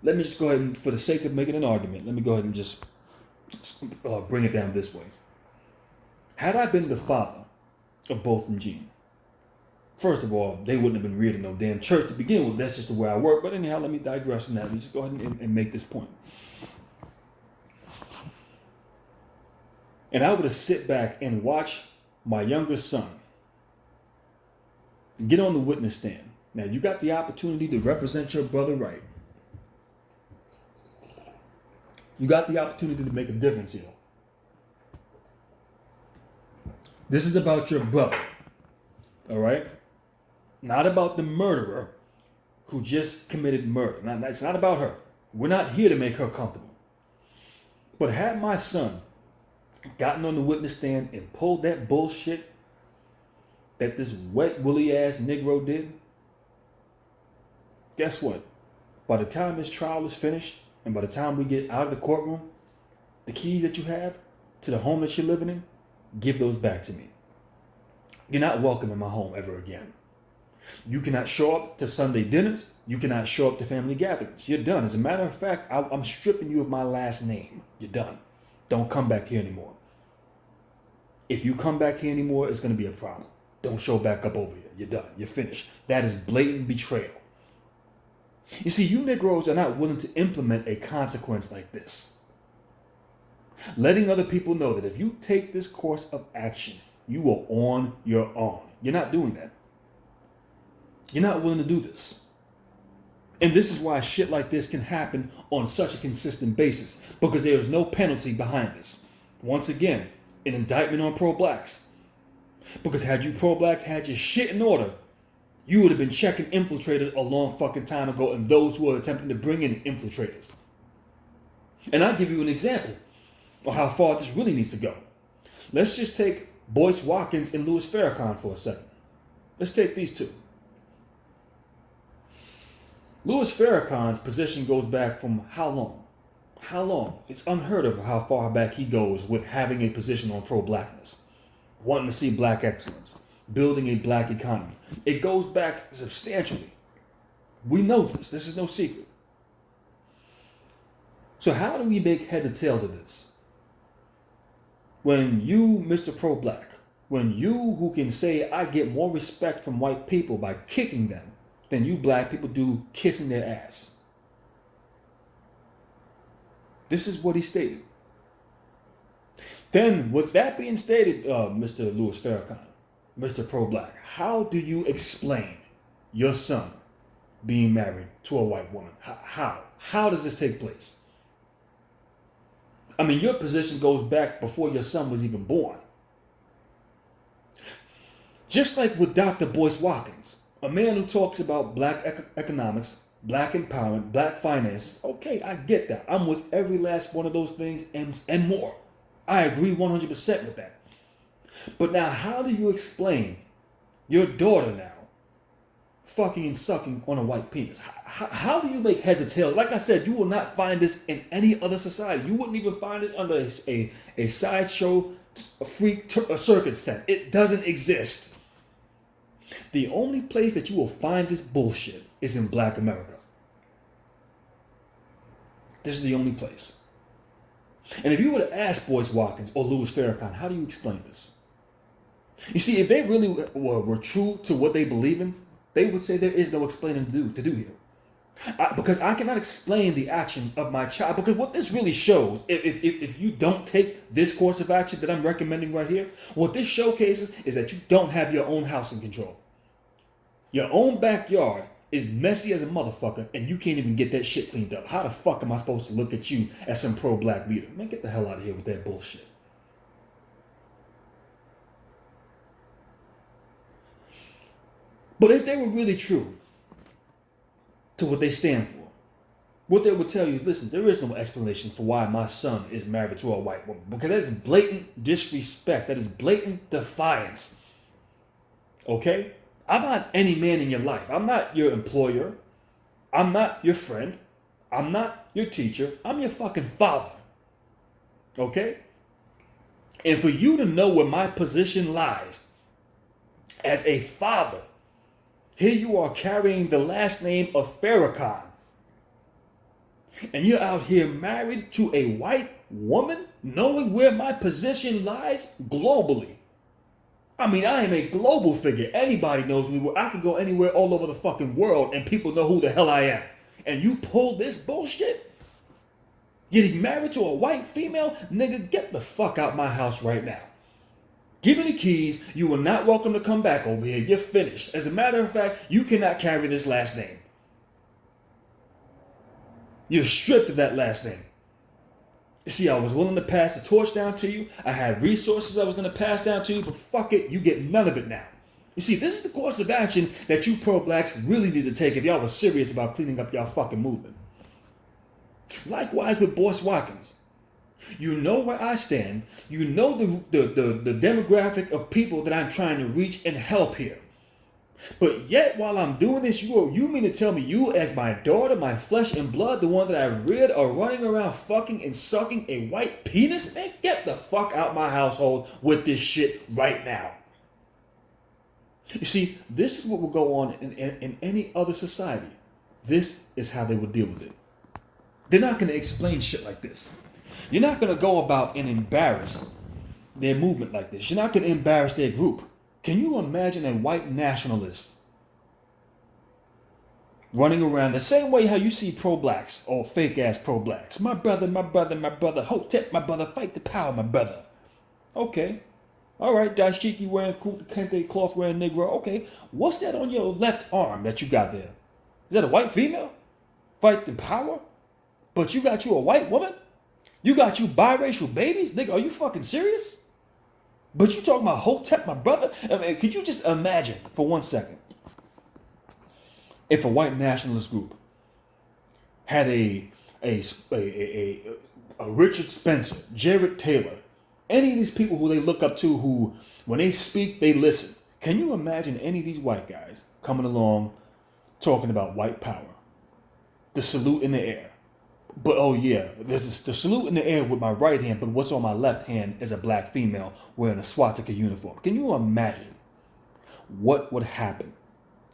let me just go ahead and, for the sake of making an argument, let me go ahead and just bring it down this way. Had I been the father of Botham Jean, first of all, they wouldn't have been reared in no damn church to begin with. That's just the way I work. But anyhow, let me digress from that. Let me just go ahead and make this point. And I would have sit back and watch my younger son get on the witness stand. Now, you got the opportunity to represent your brother right. You got the opportunity to make a difference here. This is about your brother. All right? Not about the murderer who just committed murder. It's not about her. We're not here to make her comfortable. But had my son gotten on the witness stand and pulled that bullshit that this wet woolly ass Negro did, guess what? By the time this trial is finished and by the time we get out of the courtroom, the keys that you have to the home that you're living in, give those back to me. You're not welcome in my home ever again. You cannot show up to Sunday dinners. You cannot show up to family gatherings. You're done. As a matter of fact, I'm stripping you of my last name. You're done. Don't come back here anymore. If you come back here anymore, it's going to be a problem. Don't show back up over here. You're done. You're finished. That is blatant betrayal. You see, you Negroes are not willing to implement a consequence like this. Letting other people know that if you take this course of action, you are on your own. You're not doing that. You're not willing to do this. And this is why shit like this can happen on such a consistent basis, because there is no penalty behind this. Once again, an indictment on pro-blacks. Because had you pro-blacks had your shit in order, you would have been checking infiltrators a long fucking time ago, and those who are attempting to bring in infiltrators. And I'll give you an example of how far this really needs to go. Let's just take Boyce Watkins and Louis Farrakhan for a second. Let's take these two. Louis Farrakhan's position goes back from how long? How long? It's unheard of how far back he goes with having a position on pro-blackness, wanting to see black excellence, building a black economy. It goes back substantially. We know this. This is no secret. So how do we make heads or tails of this? When you, Mr. Pro-Black, when you who can say I get more respect from white people by kicking them than you black people do kissing their ass. This is what he stated. Then, with that being stated, Mr. Louis Farrakhan, Mr. Pro-Black, how do you explain your son being married to a white woman? How? How does this take place? I mean, your position goes back before your son was even born. Just like with Dr. Boyce Watkins, a man who talks about black economics, black empowerment, black finance. Okay, I get that. I'm with every last one of those things and more. I agree 100% with that. But now, how do you explain your daughter now fucking and sucking on a white penis. How do you make heads or tails? Like I said, you will not find this in any other society. You wouldn't even find it under a sideshow, a freak, a circus tent. It doesn't exist. The only place that you will find this bullshit is in Black America. This is the only place. And if you were to ask Boyce Watkins or Louis Farrakhan, how do you explain this? You see, if they really were true to what they believe in, they would say there is no explaining to do here. Because I cannot explain the actions of my child. Because what this really shows, if you don't take this course of action that I'm recommending right here, what this showcases is that you don't have your own house in control. Your own backyard is messy as a motherfucker, and you can't even get that shit cleaned up. How the fuck am I supposed to look at you as some pro-black leader? Man, get the hell out of here with that bullshit. But if they were really true to what they stand for, what they would tell you is, listen, there is no explanation for why my son is married to a white woman. Because that is blatant disrespect. That is blatant defiance. Okay? I'm not any man in your life. I'm not your employer. I'm not your friend. I'm not your teacher. I'm your fucking father. Okay? And for you to know where my position lies as a father, here you are carrying the last name of Farrakhan. And you're out here married to a white woman, knowing where my position lies globally. I mean, I am a global figure. Anybody knows me. I can go anywhere all over the fucking world and people know who the hell I am. And you pull this bullshit? Getting married to a white female? Nigga, get the fuck out my house right now. Give me the keys. You are not welcome to come back over here. You're finished. As a matter of fact, you cannot carry this last name. You're stripped of that last name. You see, I was willing to pass the torch down to you. I had resources I was going to pass down to you, but fuck it, you get none of it now. You see, this is the course of action that you pro-blacks really need to take if y'all were serious about cleaning up y'all fucking movement. Likewise with Boyce Watkins. You know where I stand. You know the demographic of people that I'm trying to reach and help here. But yet, while I'm doing this, you mean to tell me you, as my daughter, my flesh and blood, the one that I reared, are running around fucking and sucking a white penis? Man, get the fuck out my household with this shit right now. You see, this is what will go on in any other society. This is how they would deal with it. They're not going to explain shit like this. You're not going to go about and embarrass their movement like this. You're not going to embarrass their group. Can you imagine a white nationalist running around the same way how you see pro-blacks or fake-ass pro-blacks? My brother, Hotep, my brother, fight the power, my brother. Okay. All right, dashiki wearing, kente cloth wearing Negro. Okay. What's that on your left arm that you got there? Is that a white female? Fight the power? But you got you a white woman? You got you biracial babies? Nigga, are you fucking serious? But you talking about Hotep, my brother? I mean, could you just imagine for 1 second if a white nationalist group had a Richard Spencer, Jared Taylor, any of these people who they look up to, who when they speak they listen? Can you imagine any of these white guys coming along talking about white power, the salute in the air? But oh yeah, there's the salute in the air with my right hand, but what's on my left hand is a black female wearing a swastika uniform. Can you imagine what would happen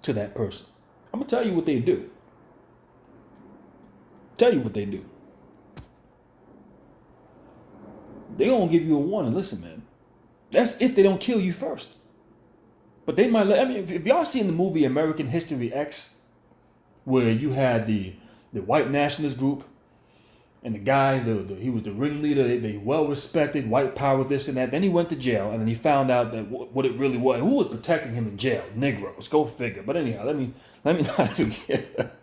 to that person? I'm gonna tell you what they do. Tell you what they do. They gonna give you a warning. Listen, man. That's if they don't kill you first. But they might. I mean, if y'all seen the movie American History X, where you had the white nationalist group. And the guy, he was the ringleader, they well respected, white power, this and that. Then he went to jail, and then he found out that what it really was. Who was protecting him in jail? Negroes. Go figure. But anyhow, let me not forget.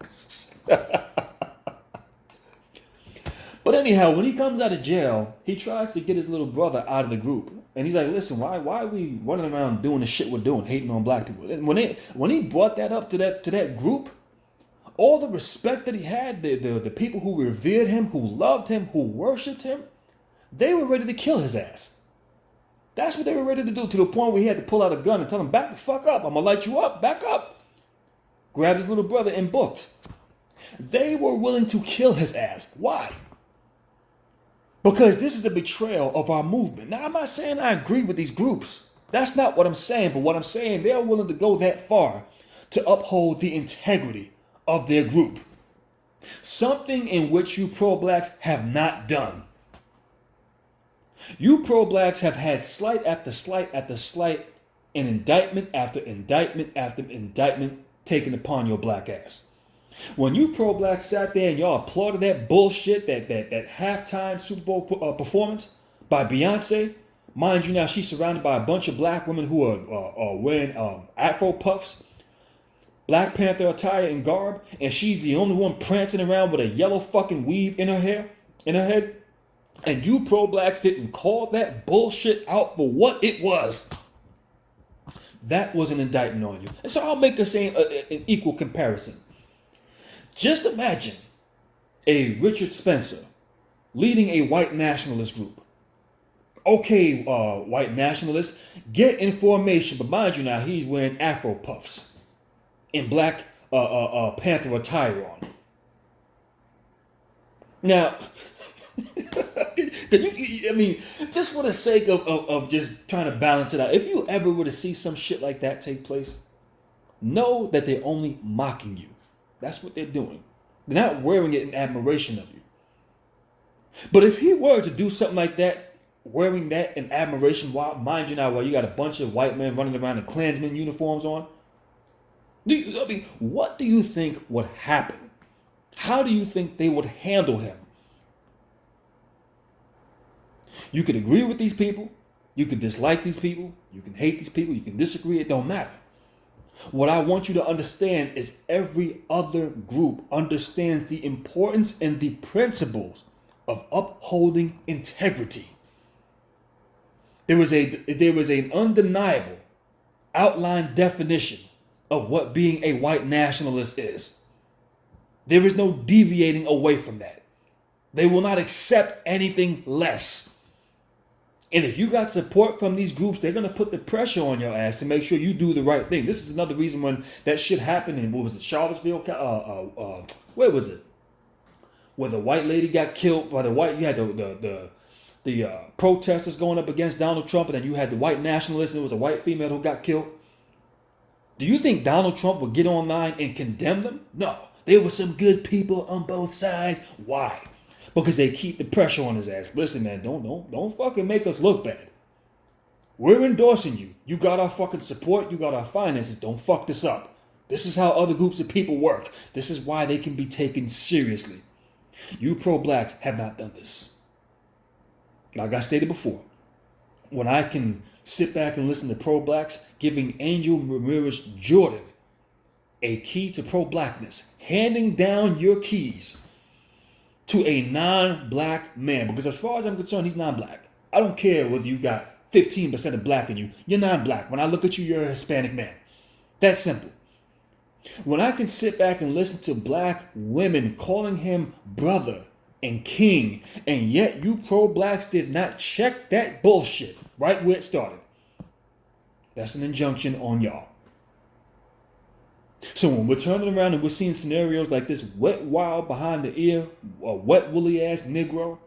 But anyhow, when he comes out of jail, he tries to get his little brother out of the group, and he's like, "Listen, why are we running around doing the shit we're doing, hating on black people?" And when he brought that up to that group. All the respect that he had, the people who revered him, who loved him, who worshipped him, they were ready to kill his ass. That's what they were ready to do, to the point where he had to pull out a gun and tell him, back the fuck up. I'm going to light you up. Back up. grabbed his little brother and booked. They were willing to kill his ass. Why? Because this is a betrayal of our movement. Now, I'm not saying I agree with these groups. That's not what I'm saying. But what I'm saying, they're willing to go that far to uphold the integrity of their group. Something in which you pro-blacks have not done. You pro-blacks have had slight after slight after slight, and indictment after indictment after indictment taken upon your black ass. When you pro-blacks sat there and y'all applauded that bullshit, that halftime Super Bowl performance by Beyonce, mind you now, she's surrounded by a bunch of black women who are wearing Afro puffs, Black Panther attire and garb, and she's the only one prancing around with a yellow fucking weave in her hair, in her head. And you pro-blacks didn't call that bullshit out for what it was. That was an indictment on you. And so I'll make an equal comparison. Just imagine a Richard Spencer leading a white nationalist group. Okay, white nationalists, get information, but mind you now, he's wearing Afro puffs and Black Panther attire on. Now, just for the sake of just trying to balance it out, if you ever were to see some shit like that take place, know that they're only mocking you. That's what they're doing. They're not wearing it in admiration of you. But if he were to do something like that, wearing that in admiration, while mind you now, while you got a bunch of white men running around in Klansmen uniforms on, what do you think would happen? How do you think they would handle him? You could agree with these people, you could dislike these people, you can hate these people, you can disagree, it don't matter. What I want you to understand is every other group understands the importance and the principles of upholding integrity. There is an undeniable outline definition of what being a white nationalist is. There is no deviating away from that. They will not accept anything less. And if you got support from these groups, they're going to put the pressure on your ass to make sure you do the right thing. This is another reason when that shit happened in, what was it, Charlottesville? Where was it? Where the white lady got killed by the white, you had the protesters going up against Donald Trump, and then you had the white nationalists, and it was a white female who got killed. Do you think Donald Trump would get online and condemn them? No. There were some good people on both sides. Why? Because they keep the pressure on his ass. Listen, man, don't fucking make us look bad. We're endorsing you. You got our fucking support. You got our finances. Don't fuck this up. This is how other groups of people work. This is why they can be taken seriously. You pro-blacks have not done this. Like I stated before, when I can sit back and listen to pro-blacks giving Angel Ramirez Jordan a key to pro-blackness, handing down your keys to a non-black man, because as far as I'm concerned, he's non-black. I don't care whether you got 15% of black in you. You're non-black. When I look at you, you're a Hispanic man. That's simple. When I can sit back and listen to black women calling him brother and king, and yet you pro-blacks did not check that bullshit right where it started, that's an injunction on y'all. So when we're turning around and we're seeing scenarios like this wet wild behind the ear, a wet woolly ass Negro,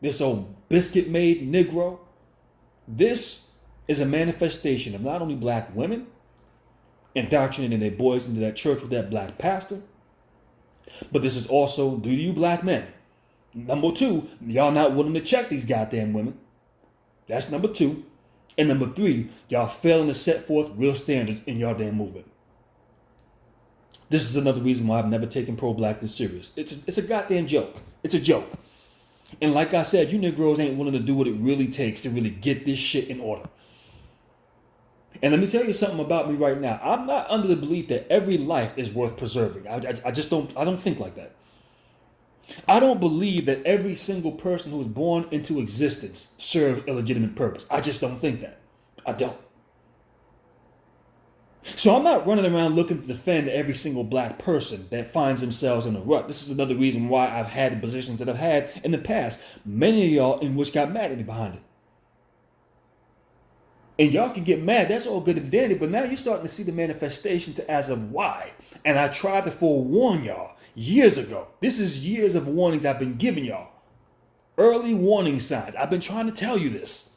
this old biscuit made Negro, this is a manifestation of not only black women indoctrinating their boys into that church with that black pastor, but this is also due to you black men. Number two, y'all not willing to check these goddamn women. That's number two. And number three, y'all failing to set forth real standards in y'all damn movement. This is another reason why I've never taken pro-blackness serious. It's a goddamn joke. It's a joke. And like I said, you Negroes ain't willing to do what it really takes to really get this shit in order. And let me tell you something about me right now. I'm not under the belief that every life is worth preserving. I just don't think like that. I don't believe that every single person who was born into existence served a legitimate purpose. I just don't think that. I don't. So I'm not running around looking to defend every single black person that finds themselves in a rut. This is another reason why I've had the positions that I've had in the past. Many of y'all in which got mad at me behind it. And y'all can get mad. That's all good and dandy. But now you're starting to see the manifestation as of why And I tried to forewarn y'all years ago. This is years of warnings I've been giving y'all. Early warning signs. I've been trying to tell you this.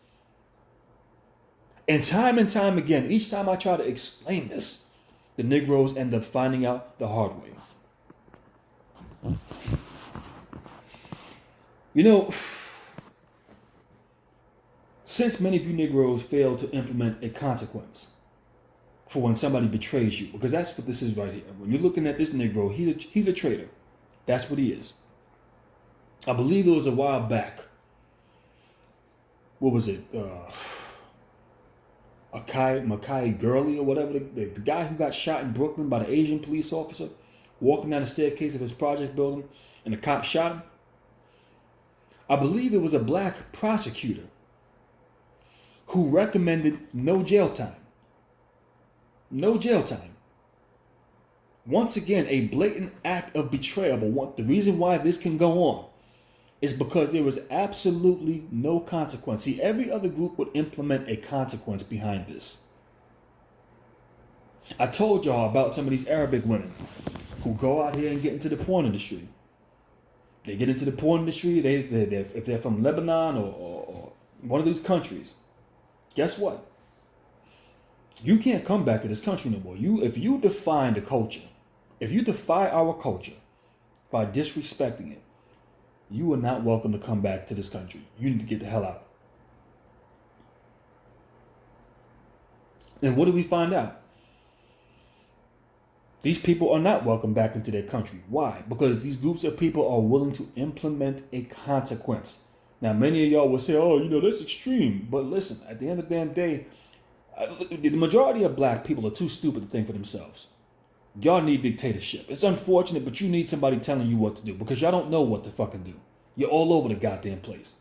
And time again, each time I try to explain this, the Negroes end up finding out the hard way. You know, since many of you Negroes fail to implement a consequence for when somebody betrays you, because that's what this is right here. When you're looking at this Negro, he's a traitor. That's what he is. I believe it was a while back. What was it? Makai Gurley or whatever, the guy who got shot in Brooklyn by the Asian police officer walking down the staircase of his project building and the cop shot him. I believe it was a black prosecutor who recommended no jail time. No jail time. Once again, a blatant act of betrayal. But the reason why this can go on is because there was absolutely no consequence. See, every other group would implement a consequence behind this. I told y'all about some of these Arabic women who go out here and get into the porn industry. They get into the porn industry, if they're from Lebanon or one of these countries, guess what? You can't come back to this country no more. If you define the culture, if you defy our culture by disrespecting it, you are not welcome to come back to this country. You need to get the hell out. And what do we find out? These people are not welcome back into their country. Why? Because these groups of people are willing to implement a consequence. Now, many of y'all will say, oh, that's extreme. But listen, at the end of the damn day, the majority of black people are too stupid to think for themselves. Y'all need dictatorship. It's unfortunate, but you need somebody telling you what to do because y'all don't know what to fucking do. You're all over the goddamn place.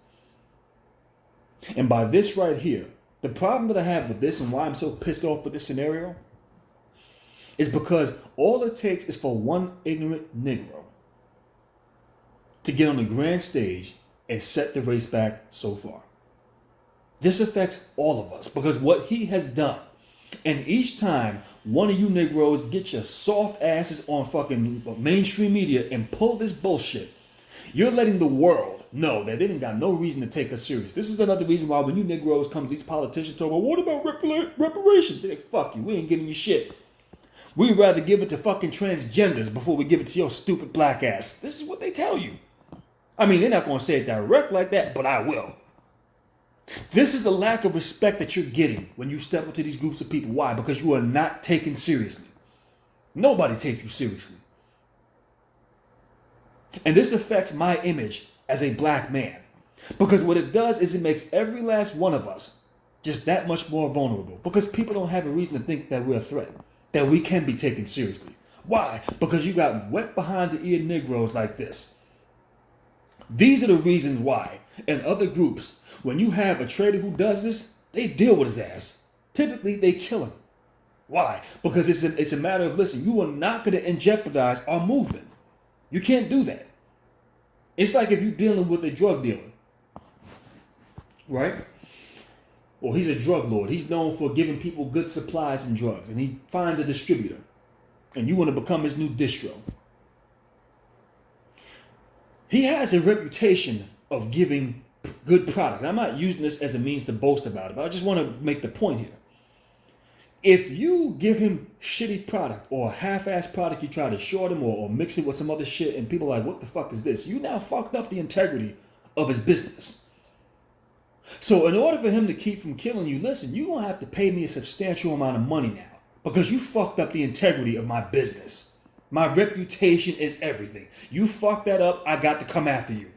And by this right here, the problem that I have with this and why I'm so pissed off with this scenario is because all it takes is for one ignorant Negro to get on the grand stage and set the race back so far. This affects all of us because what he has done, and each time one of you Negroes get your soft asses on fucking mainstream media and pull this bullshit, you're letting the world know that they didn't got no reason to take us serious. This is another reason why when you Negroes come to these politicians talk about, what about reparations? They're like, fuck you, we ain't giving you shit. We'd rather give it to fucking transgenders before we give it to your stupid black ass. This is what they tell you. I mean, they're not going to say it direct like that, but I will. This is the lack of respect that you're getting when you step into these groups of people. Why? Because you are not taken seriously. Nobody takes you seriously. And this affects my image as a black man. Because what it does is it makes every last one of us just that much more vulnerable. Because people don't have a reason to think that we're a threat. That we can be taken seriously. Why? Because you got wet behind the ear Negroes like this. These are the reasons why in other groups, when you have a traitor who does this, they deal with his ass. Typically, they kill him. Why? Because it's a matter of, listen, you are not going to jeopardize our movement. You can't do that. It's like if you're dealing with a drug dealer, right? Well, he's a drug lord. He's known for giving people good supplies and drugs. And he finds a distributor. And you want to become his new distro. He has a reputation of giving good product. And I'm not using this as a means to boast about it, but I just want to make the point here. If you give him shitty product or a half-ass product, you try to short him or mix it with some other shit, and people are like, what the fuck is this? You now fucked up the integrity of his business. So in order for him to keep from killing you, listen, you're going to have to pay me a substantial amount of money now because you fucked up the integrity of my business. My reputation is everything. You fucked that up, I got to come after you.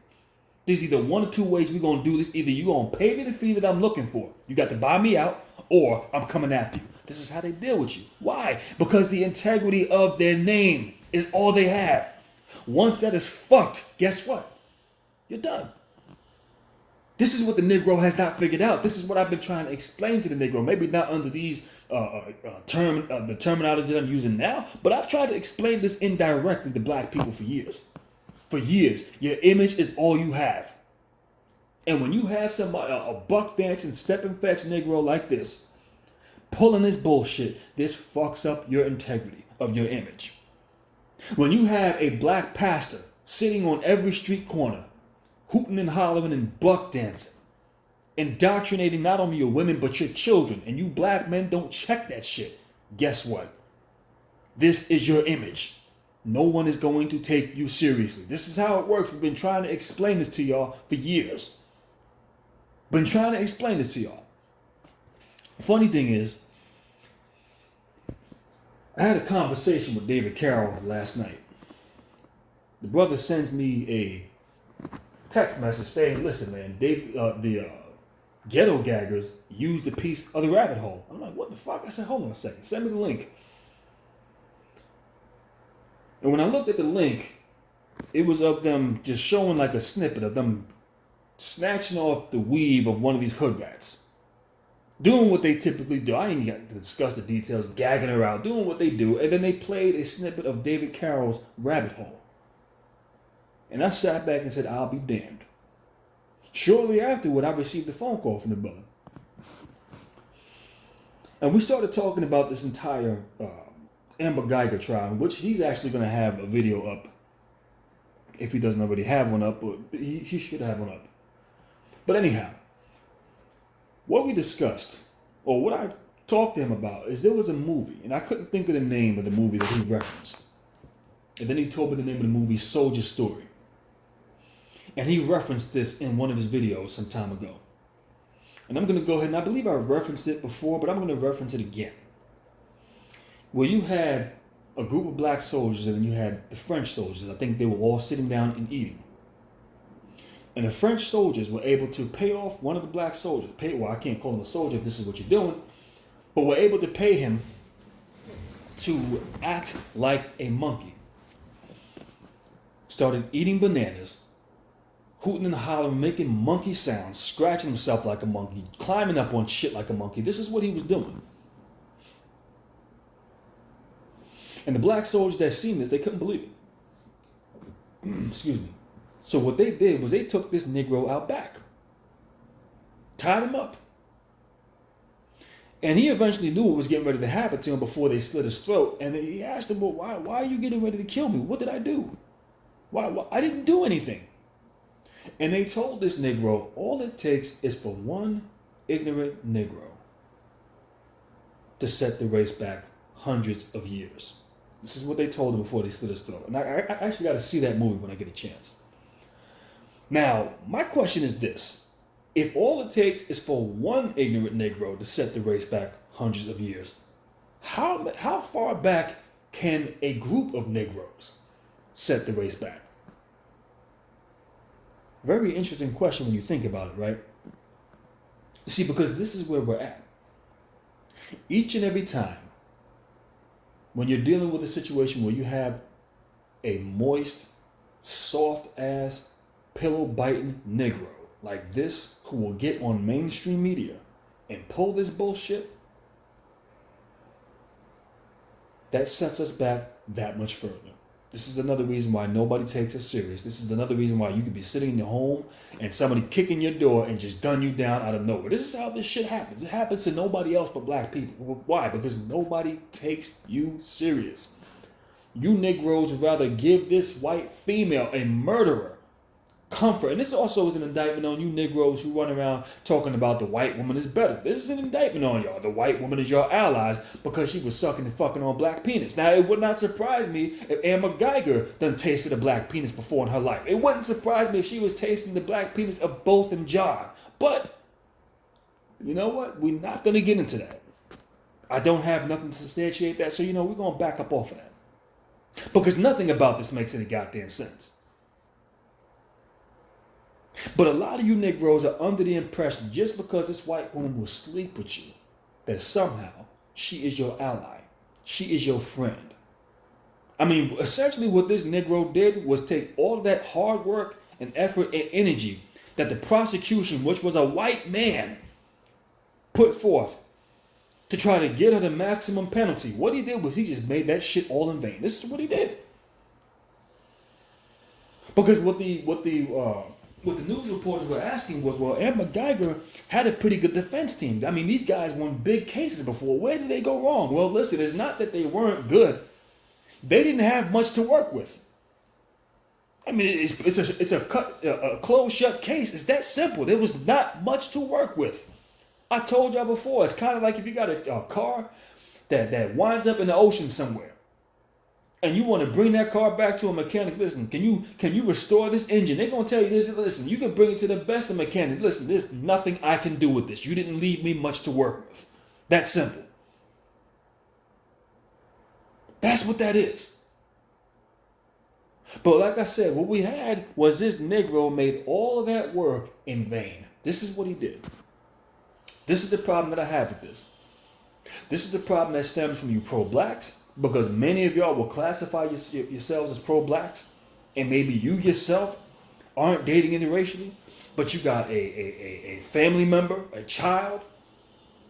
There's either one or two ways we're going to do this. Either you're going to pay me the fee that I'm looking for. You got to buy me out, or I'm coming after you. This is how they deal with you. Why? Because the integrity of their name is all they have. Once that is fucked, guess what? You're done. This is what the Negro has not figured out. This is what I've been trying to explain to the Negro. Maybe not under these the terminology that I'm using now, but I've tried to explain this indirectly to black people for years. For years, your image is all you have. And when you have somebody, a buck dancing, step and fetch Negro like this, pulling this bullshit, this fucks up your integrity of your image. When you have a black pastor sitting on every street corner, hooting and hollering and buck dancing, indoctrinating not only your women but your children, and you black men don't check that shit, guess what? This is your image. No one is going to take you seriously. This is how it works. We've been trying to explain this to y'all for years. Been trying to explain this to y'all. Funny thing is, I had a conversation with David Carroll last night. The brother sends me a text message saying, listen, man, the ghetto gaggers used a piece of the rabbit hole. I'm like, what the fuck? I said, hold on a second. Send me the link. And when I looked at the link, it was of them just showing like a snippet of them snatching off the weave of one of these hood rats. Doing what they typically do. I ain't got to discuss the details, gagging her out, doing what they do. And then they played a snippet of David Carroll's Rabbit Hole. And I sat back and said, I'll be damned. Shortly afterward, I received a phone call from the brother. And we started talking about this entire Amber Guyger trial, which he's actually going to have a video up. If he doesn't already have one up, but he should have one up. But anyhow, what we discussed, or what I talked to him about, is there was a movie, and I couldn't think of the name of the movie that he referenced. And then he told me the name of the movie, Soldier Story. And he referenced this in one of his videos some time ago. And I'm going to go ahead, and I believe I referenced it before, but I'm going to reference it again. Where you had a group of black soldiers, and then you had the French soldiers. I think they were all sitting down and eating. And the French soldiers were able to pay off one of the black soldiers. Well, I can't call him a soldier if this is what you're doing. But were able to pay him to act like a monkey. Started eating bananas, hooting and hollering, making monkey sounds, scratching himself like a monkey, climbing up on shit like a monkey. This is what he was doing. And the black soldiers that seen this, they couldn't believe it. Excuse me. So what they did was they took this Negro out back, tied him up. And he eventually knew what was getting ready to happen to him before they slit his throat. And he asked him, well, why are you getting ready to kill me? What did I do? Why? I didn't do anything. And they told this Negro, all it takes is for one ignorant Negro to set the race back hundreds of years. This is what they told him before they slit his throat. And I actually got to see that movie when I get a chance. Now, my question is this. If all it takes is for one ignorant Negro to set the race back hundreds of years, how far back can a group of Negroes set the race back? Very interesting question when you think about it, right? See, because this is where we're at. Each and every time, when you're dealing with a situation where you have a moist, soft-ass, pillow-biting Negro like this who will get on mainstream media and pull this bullshit, that sets us back that much further. This is another reason why nobody takes us serious. This is another reason why you could be sitting in your home and somebody kicking your door and just dun you down out of nowhere. This is how this shit happens. It happens to nobody else but black people. Why? Because nobody takes you serious. You Negroes would rather give this white female, a murderer, comfort. And this also is an indictment on you Negroes who run around talking about the white woman is better. This is an indictment on y'all. The white woman is your allies because she was sucking and fucking on black penis. Now, it would not surprise me if Amber Guyger done tasted a black penis before in her life. It wouldn't surprise me if she was tasting the black penis of both them John. But, you know what? We're not going to get into that. I don't have nothing to substantiate that, so, we're going to back up off of that. Because nothing about this makes any goddamn sense. But a lot of you Negroes are under the impression just because this white woman will sleep with you, that somehow she is your ally. She is your friend. I mean, essentially what this Negro did was take all of that hard work and effort and energy that the prosecution, which was a white man, put forth to try to get her the maximum penalty. What he did was he just made that shit all in vain. This is what he did. Because what the news reporters were asking was, well, Amber Guyger had a pretty good defense team. I mean, these guys won big cases before. Where did they go wrong? Well, listen, it's not that they weren't good. They didn't have much to work with. I mean, it's a closed shut case. It's that simple. There was not much to work with. I told y'all before. It's kind of like if you got a car that winds up in the ocean somewhere, and you want to bring that car back to a mechanic. Listen, can you restore this engine? They're gonna tell you this. Listen, you can bring it to the best of mechanic. Listen, there's nothing I can do with this. You didn't leave me much to work with. That simple. That's what that is. But like I said, what we had was this Negro made all of that work in vain. This is what he did. This is the problem that I have with this. This is the problem that stems from you pro-blacks, because many of y'all will classify yourselves as pro-blacks, and maybe you yourself aren't dating interracially, but you got a family member, a child,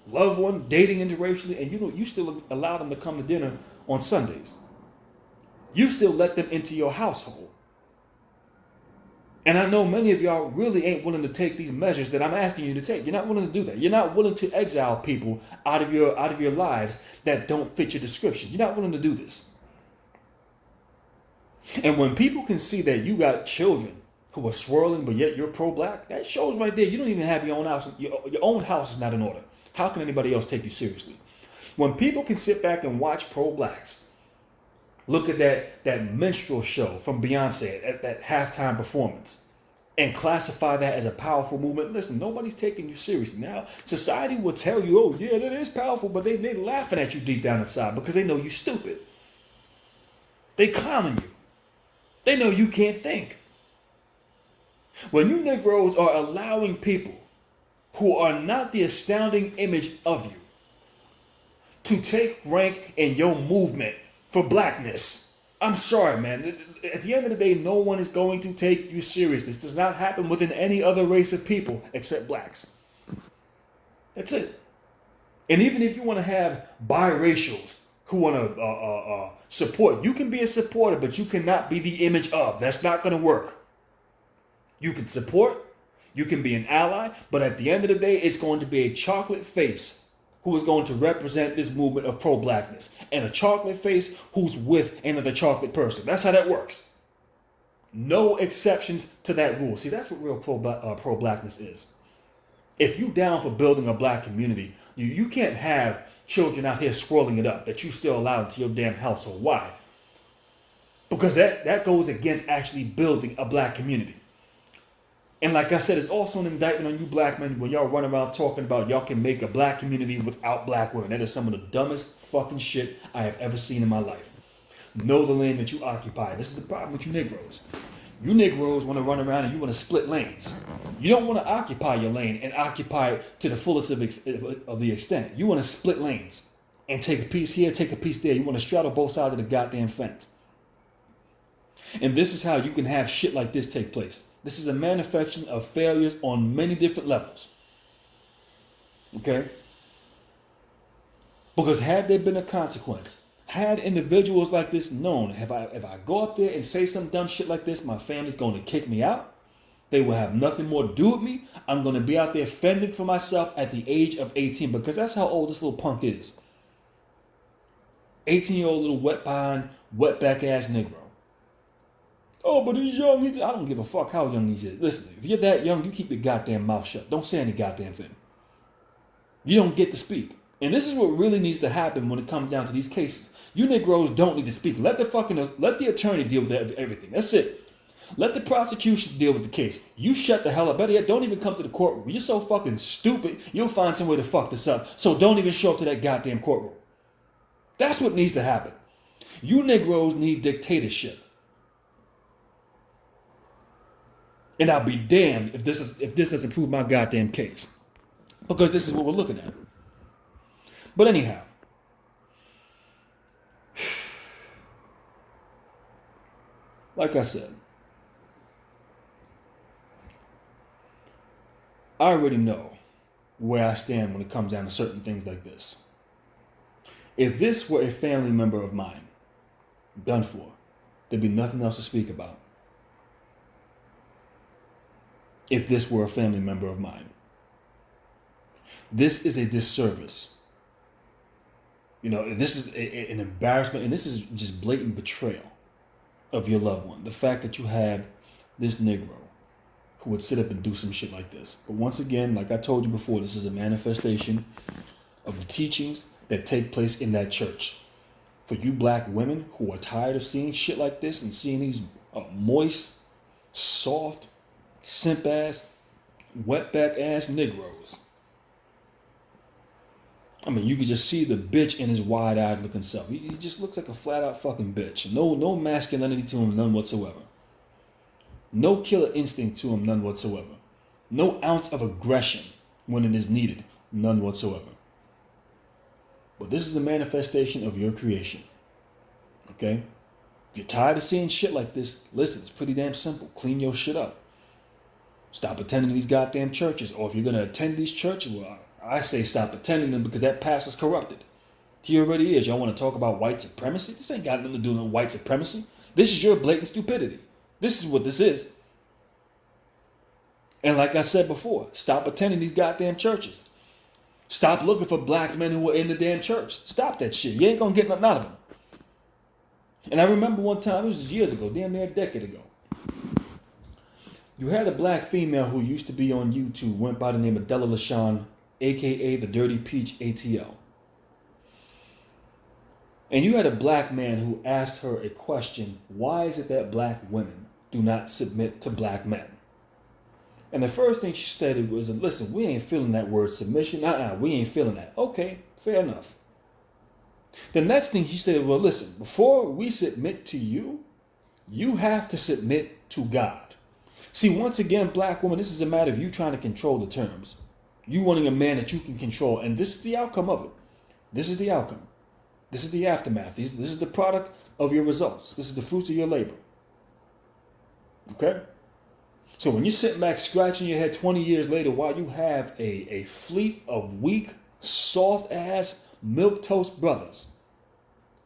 loved one dating interracially, and you still allow them to come to dinner on Sundays. You still let them into your household. And I know many of y'all really ain't willing to take these measures that I'm asking you to take. You're not willing to do that. You're not willing to exile people out of your lives that don't fit your description. You're not willing to do this. And when people can see that you got children who are swirling, but yet you're pro-black, that shows right there you don't even have your own house. Your own house is not in order. How can anybody else take you seriously? When people can sit back and watch pro-blacks, look at that minstrel show from Beyonce, at that halftime performance, and classify that as a powerful movement. Listen, nobody's taking you seriously. Now, society will tell you, oh, yeah, that is powerful, but they're laughing at you deep down inside because they know you're stupid. They clowning you. They know you can't think. When you Negroes are allowing people who are not the astounding image of you to take rank in your movement for blackness, I'm sorry, man. At the end of the day, no one is going to take you serious. This does not happen within any other race of people except blacks. That's it. And even if you want to have biracials who want to support, you can be a supporter, but you cannot be the image of. That's not going to work. You can support, you can be an ally, but at the end of the day, it's going to be a chocolate face who is going to represent this movement of pro-blackness, and a chocolate face who's with another chocolate person. That's how that works. No exceptions to that rule. See, that's what real pro-blackness is. If you down for building a black community, you can't have children out here swirling it up that you still allow into your damn household. Why? Because that goes against actually building a black community. And like I said, it's also an indictment on you black men when y'all run around talking about y'all can make a black community without black women. That is some of the dumbest fucking shit I have ever seen in my life. Know the lane that you occupy. This is the problem with you Negroes. You Negroes want to run around and you want to split lanes. You don't want to occupy your lane and occupy it to the fullest of the extent. You want to split lanes and take a piece here, take a piece there. You want to straddle both sides of the goddamn fence. And this is how you can have shit like this take place. This is a manifestation of failures on many different levels. Okay? Because had there been a consequence, had individuals like this known, if I go up there and say some dumb shit like this, my family's going to kick me out. They will have nothing more to do with me. I'm going to be out there fending for myself at the age of 18, because that's how old this little punk is. 18-year-old little wetback ass Negro. Oh, but he's young. I don't give a fuck how young he is. Listen, if you're that young, you keep your goddamn mouth shut. Don't say any goddamn thing. You don't get to speak. And this is what really needs to happen when it comes down to these cases. You Negroes don't need to speak. Let the attorney deal with everything. That's it. Let the prosecution deal with the case. You shut the hell up. Better yet, don't even come to the courtroom. You're so fucking stupid, you'll find some way to fuck this up. So don't even show up to that goddamn courtroom. That's what needs to happen. You Negroes need dictatorship. And I'll be damned if this doesn't prove my goddamn case. Because this is what we're looking at. But anyhow. Like I said. I already know where I stand when it comes down to certain things like this. If this were a family member of mine, done for, there'd be nothing else to speak about. If this were a family member of mine. This is a disservice You know, this is an embarrassment, and this is just blatant betrayal of your loved one. The fact that you have this Negro who would sit up and do some shit like this. But once again, like I told you before, this is a manifestation of the teachings that take place in that church. For you black women who are tired of seeing shit like this and seeing these moist, soft, simp ass, wetback ass Negroes. I mean, you can just see the bitch in his wide-eyed looking self. He just looks like a flat-out fucking bitch. No masculinity to him, none whatsoever. No killer instinct to him, none whatsoever. No ounce of aggression when it is needed, none whatsoever. But this is a manifestation of your creation. Okay? If you're tired of seeing shit like this, listen, it's pretty damn simple. Clean your shit up. Stop attending these goddamn churches. Or if you're going to attend these churches, well, I say stop attending them because that pastor's corrupted. He already is. Y'all want to talk about white supremacy? This ain't got nothing to do with white supremacy. This is your blatant stupidity. This is what this is. And like I said before, stop attending these goddamn churches. Stop looking for black men who are in the damn church. Stop that shit. You ain't going to get nothing out of them. And I remember one time, it was years ago, damn near a decade ago. You had a black female who used to be on YouTube, went by the name of Della LaShawn, a.k.a. the Dirty Peach ATL. And you had a black man who asked her a question, why is it that black women do not submit to black men? And the first thing she stated was, listen, we ain't feeling that word submission. We ain't feeling that. Okay, fair enough. The next thing he said, well, listen, before we submit to you, you have to submit to God. See, once again, black woman, this is a matter of you trying to control the terms. You wanting a man that you can control. And this is the outcome of it. This is the outcome. This is the aftermath. This is the product of your results. This is the fruits of your labor. Okay? So when you're sitting back scratching your head 20 years later while you have a fleet of weak, soft-ass, milquetoast brothers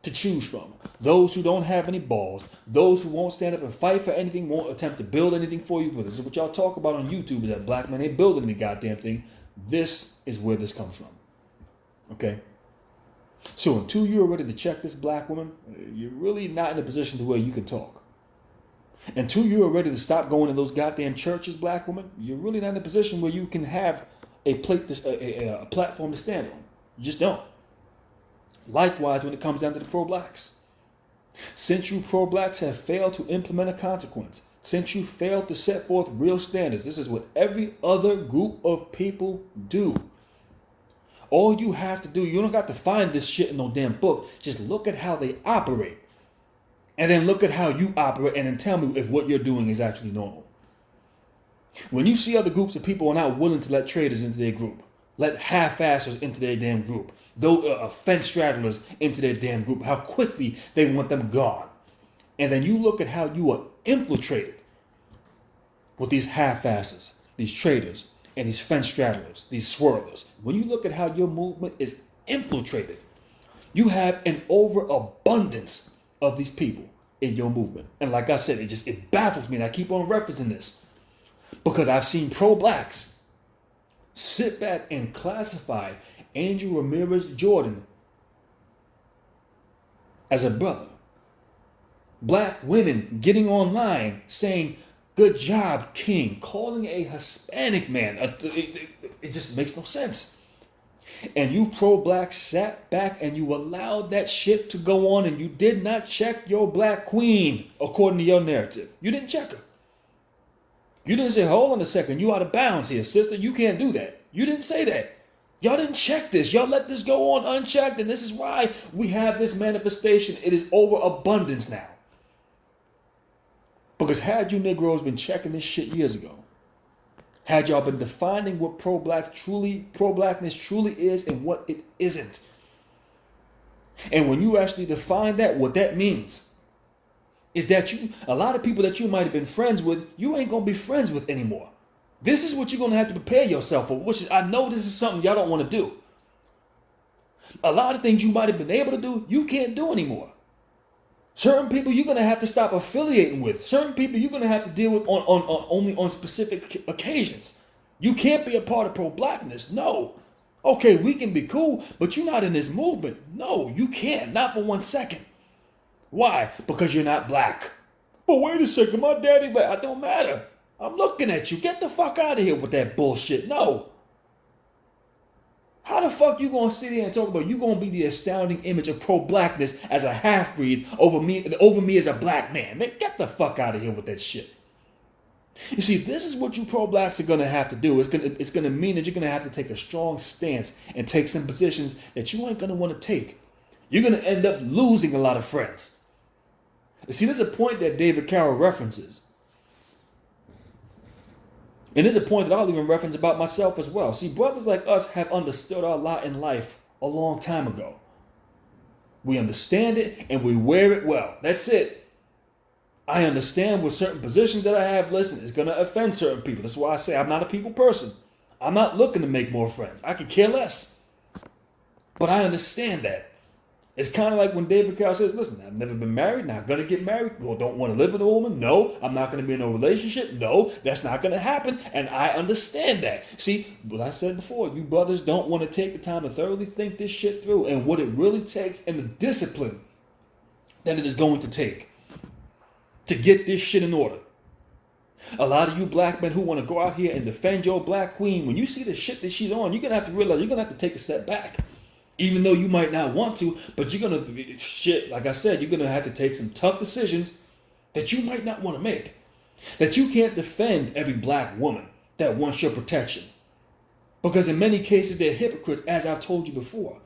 to choose from, those who don't have any balls, those who won't stand up and fight for anything, won't attempt to build anything for you, but this is what y'all talk about on YouTube, is that black men ain't building any goddamn thing. This is where this comes from. Okay? So until you're ready to check this black woman, you're really not in a position to where you can talk. Until you're ready to stop going to those goddamn churches, black woman, you're really not in a position where you can have a platform to stand on. You just don't. Likewise, when it comes down to the pro-blacks. Since you pro-blacks have failed to implement a consequence, since you failed to set forth real standards, this is what every other group of people do. All you have to do, you don't got to find this shit in no damn book. Just look at how they operate. And then look at how you operate and then tell me if what you're doing is actually normal. When you see other groups of people are not willing to let traders into their group, let half-assers into their damn group, those fence straddlers into their damn group, how quickly they want them gone. And then you look at how you are infiltrated with these half-assers, these traders, and these fence straddlers, these swirlers. When you look at how your movement is infiltrated, you have an overabundance of these people in your movement. And like I said, it baffles me, and I keep on referencing this because I've seen pro-blacks sit back and classify Andrew Ramirez Jordan as a brother. Black women getting online saying, good job, King, calling a Hispanic man. It just makes no sense. And you pro-black sat back and you allowed that shit to go on and you did not check your black queen according to your narrative. You didn't check her. You didn't say, hold on a second, you out of bounds here, sister. You can't do that. You didn't say that. Y'all didn't check this. Y'all let this go on unchecked, and this is why we have this manifestation. It is overabundance now. Because had you Negroes been checking this shit years ago, had y'all been defining what pro-blackness truly is and what it isn't. And when you actually define that, what that means is that a lot of people that you might have been friends with, you ain't going to be friends with anymore. This is what you're going to have to prepare yourself for, which is, I know this is something y'all don't want to do. A lot of things you might have been able to do, you can't do anymore. Certain people you're going to have to stop affiliating with. Certain people you're going to have to deal with only on specific occasions. You can't be a part of pro-blackness. No. Okay, we can be cool, but you're not in this movement. No, you can't. Not for 1 second. Why? Because you're not black. But wait a second, my daddy black. It don't matter. I'm looking at you. Get the fuck out of here with that bullshit. No. How the fuck you gonna sit here and talk about you gonna be the astounding image of pro-blackness as a half-breed over me as a black man? Man, get the fuck out of here with that shit. You see, this is what you pro-blacks are gonna have to do. It's gonna mean that you're gonna have to take a strong stance and take some positions that you ain't gonna want to take. You're gonna end up losing a lot of friends. You see, there's a point that David Carroll references. And there's a point that I'll even reference about myself as well. See, brothers like us have understood our lot in life a long time ago. We understand it and we wear it well. That's it. I understand with certain positions that I have, listen, it's going to offend certain people. That's why I say I'm not a people person. I'm not looking to make more friends. I could care less. But I understand that. It's kind of like when David Carroll says, listen, I've never been married, not going to get married. Well, don't want to live with a woman? No. I'm not going to be in a relationship? No. That's not going to happen. And I understand that. See, what I said before, you brothers don't want to take the time to thoroughly think this shit through and what it really takes and the discipline that it is going to take to get this shit in order. A lot of you black men who want to go out here and defend your black queen, when you see the shit that she's on, you're going to have to realize you're going to have to take a step back. Even though you might not want to, but you're going to, shit, like I said, you're going to have to take some tough decisions that you might not want to make. That you can't defend every black woman that wants your protection. Because in many cases, they're hypocrites, as I've told you before.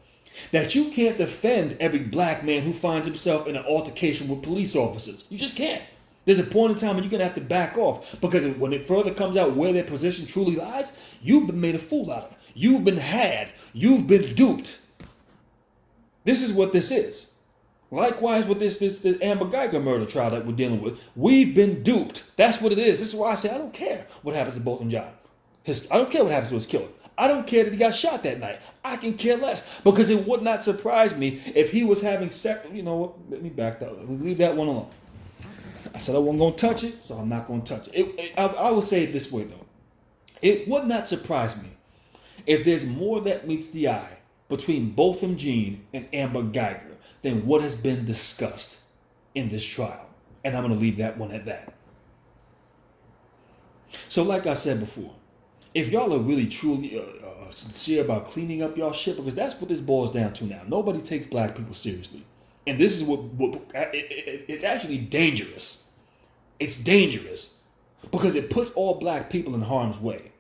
That you can't defend every black man who finds himself in an altercation with police officers. You just can't. There's a point in time when you're going to have to back off. Because when it further comes out where their position truly lies, you've been made a fool out of. You've been had. You've been duped. This is what this is. Likewise with this Amber Guyger murder trial that we're dealing with. We've been duped. That's what it is. This is why I say I don't care what happens to Botham Jean. I don't care what happens to his killer. I don't care that he got shot that night. I can care less. Because it would not surprise me if he was having sex. You know what? Let me back that. Leave that one alone. I said I wasn't going to touch it, so I'm not going to touch it. I will say it this way, though. It would not surprise me if there's more that meets the eye between Botham Jean and Amber Guyger than what has been discussed in this trial. And I'm going to leave that one at that. So like I said before, if y'all are really truly sincere about cleaning up y'all shit, because that's what this boils down to now. Nobody takes black people seriously. And this is what it's actually dangerous. It's dangerous because it puts all black people in harm's way.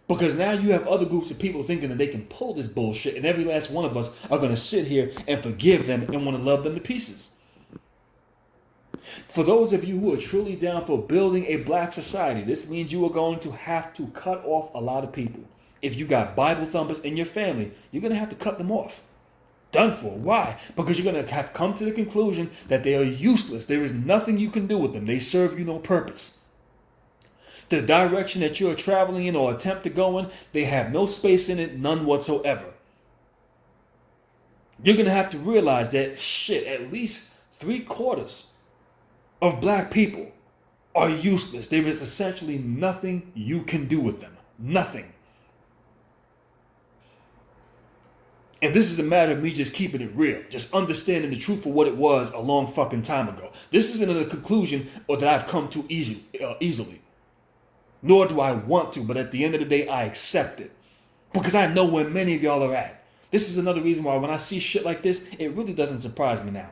Because now you have other groups of people thinking that they can pull this bullshit, and every last one of us are going to sit here and forgive them and want to love them to pieces. For those of you who are truly down for building a black society, this means you are going to have to cut off a lot of people. If you got Bible thumpers in your family, you're going to have to cut them off. Done for. Why? Because you're going to have come to the conclusion that they are useless. There is nothing you can do with them. They serve you no purpose. The direction that you're traveling in or attempt to go in, they have no space in it, none whatsoever. You're going to have to realize that, shit, at least 3/4 of black people are useless. There is essentially nothing you can do with them. Nothing. And this is a matter of me just keeping it real. Just understanding the truth for what it was a long fucking time ago. This isn't a conclusion or that I've come to easily. Nor do I want to, but at the end of the day, I accept it. Because I know where many of y'all are at. This is another reason why when I see shit like this, it really doesn't surprise me now.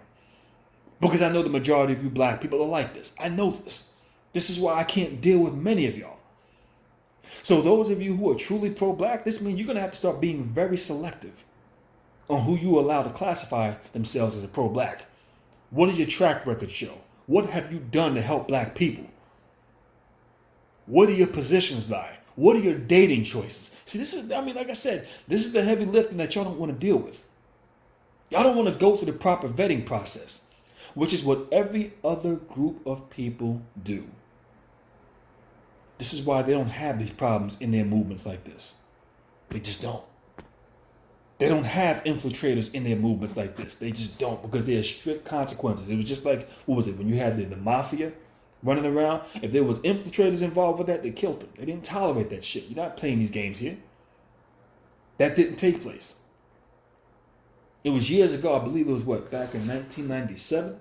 Because I know the majority of you black people are like this. I know this. This is why I can't deal with many of y'all. So those of you who are truly pro-black, this means you're going to have to start being very selective on who you allow to classify themselves as a pro-black. What does your track record show? What have you done to help black people? What do your positions lie? What are your dating choices? See, this is, like I said, this is the heavy lifting that y'all don't want to deal with. Y'all don't want to go through the proper vetting process, which is what every other group of people do. This is why they don't have these problems in their movements like this. They just don't. They don't have infiltrators in their movements like this. They just don't, because there are strict consequences. It was just like, what was it, when you had the mafia running around? If there was infiltrators involved with that, they killed them. They didn't tolerate that shit. You're not playing these games here. That didn't take place. It was years ago, I believe it was back in 1997,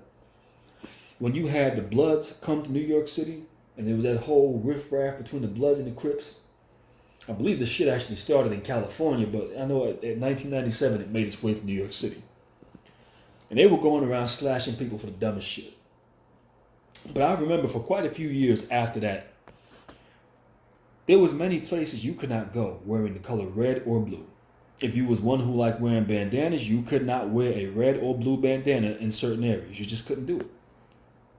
when you had the Bloods come to New York City, and there was that whole riffraff between the Bloods and the Crips. I believe the shit actually started in California, but I know at 1997 it made its way to New York City. And they were going around slashing people for the dumbest shit. But I remember for quite a few years after that, there was many places you could not go wearing the color red or blue. If you was one who liked wearing bandanas, you could not wear a red or blue bandana in certain areas. You just couldn't do it.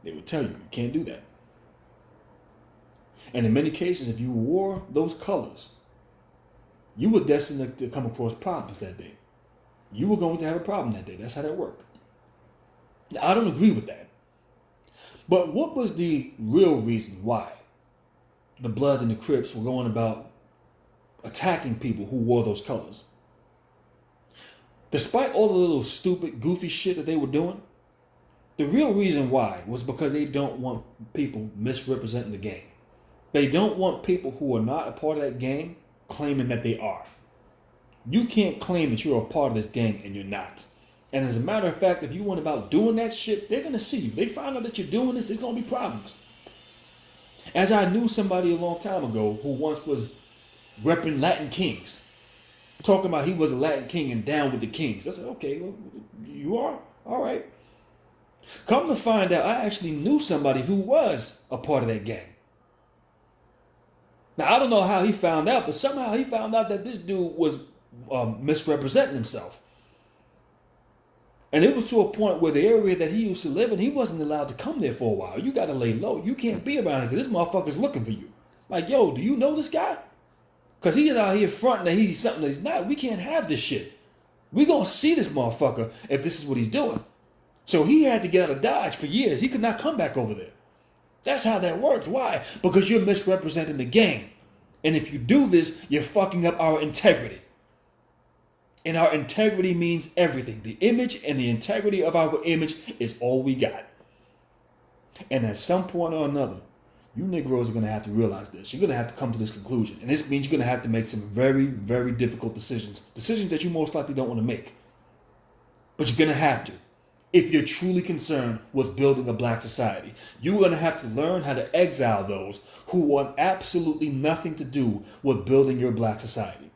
They would tell you can't do that. And in many cases, if you wore those colors, you were destined to come across problems that day. You were going to have a problem that day. That's how that worked. Now, I don't agree with that. But what was the real reason why the Bloods and the Crips were going about attacking people who wore those colors? Despite all the little stupid, goofy shit that they were doing, the real reason why was because they don't want people misrepresenting the gang. They don't want people who are not a part of that gang claiming that they are. You can't claim that you're a part of this gang and you're not. And as a matter of fact, if you went about doing that shit, they're going to see you. They find out that you're doing this, there's going to be problems. As I knew somebody a long time ago who once was repping Latin Kings, talking about he was a Latin King and down with the Kings. I said, okay, well, you are? All right. Come to find out, I actually knew somebody who was a part of that gang. Now, I don't know how he found out, but somehow he found out that this dude was misrepresenting himself. And it was to a point where the area that he used to live in, he wasn't allowed to come there for a while. You got to lay low. You can't be around here because this motherfucker's looking for you. Like, yo, do you know this guy? Because he's out here fronting that he's something that he's not. We can't have this shit. We going to see this motherfucker if this is what he's doing. So he had to get out of Dodge for years. He could not come back over there. That's how that works. Why? Because you're misrepresenting the gang. And if you do this, you're fucking up our integrity. And our integrity means everything. The image and the integrity of our image is all we got. And at some point or another, you Negroes are going to have to realize this. You're going to have to come to this conclusion. And this means you're going to have to make some very, very difficult decisions. Decisions that you most likely don't want to make. But you're going to have to. If you're truly concerned with building a black society, you're going to have to learn how to exile those who want absolutely nothing to do with building your black society.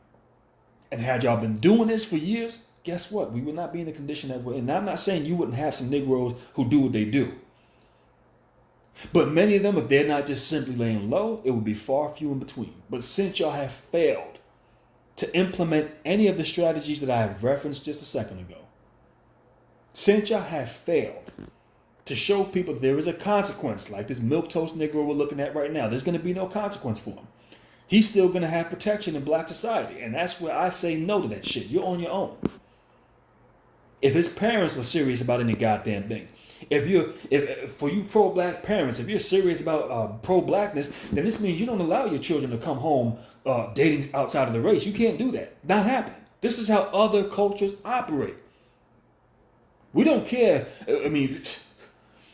And had y'all been doing this for years, guess what? We would not be in the condition that we're in. And I'm not saying you wouldn't have some Negroes who do what they do. But many of them, if they're not just simply laying low, it would be far few in between. But since y'all have failed to implement any of the strategies that I have referenced just a second ago, since y'all have failed to show people that there is a consequence, like this milquetoast Negro we're looking at right now, there's going to be no consequence for him. He's still going to have protection in black society. And that's where I say no to that shit. You're on your own. If his parents were serious about any goddamn thing, if for you pro-black parents, if you're serious about pro-blackness, then this means you don't allow your children to come home dating outside of the race. You can't do that. Not happening. This is how other cultures operate. We don't care. I mean,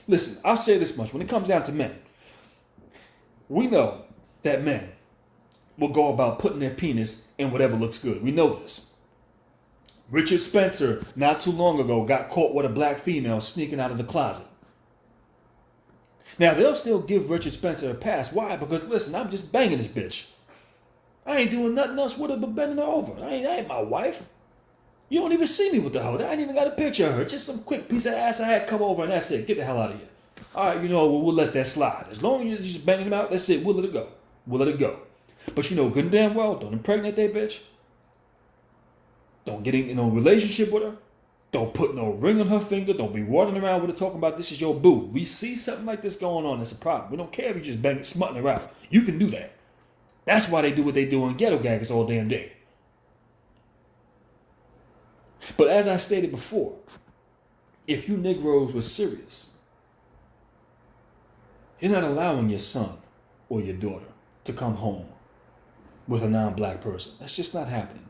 listen, I'll say this much. When it comes down to men, we know that men will go about putting their penis in whatever looks good. We know this. Richard Spencer, not too long ago, got caught with a black female sneaking out of the closet. Now, they'll still give Richard Spencer a pass. Why? Because, listen, I'm just banging this bitch. I ain't doing nothing else with her but bending her over. I ain't my wife. You don't even see me with the hoe. I ain't even got a picture of her. Just some quick piece of ass I had come over and that's it. Get the hell out of here. All right, we'll let that slide. As long as you're just banging them out, that's it. We'll let it go. We'll let it go. But you know good and damn well, don't impregnate that bitch. Don't get in no relationship with her. Don't put no ring on her finger. Don't be running around with her talking about this is your boo. We see something like this going on, that's a problem. We don't care if you just smutting her out. You can do that. That's why they do what they do in ghetto gangs all damn day. But as I stated before, if you Negroes were serious, you're not allowing your son or your daughter to come home with a non-black person. That's just not happening.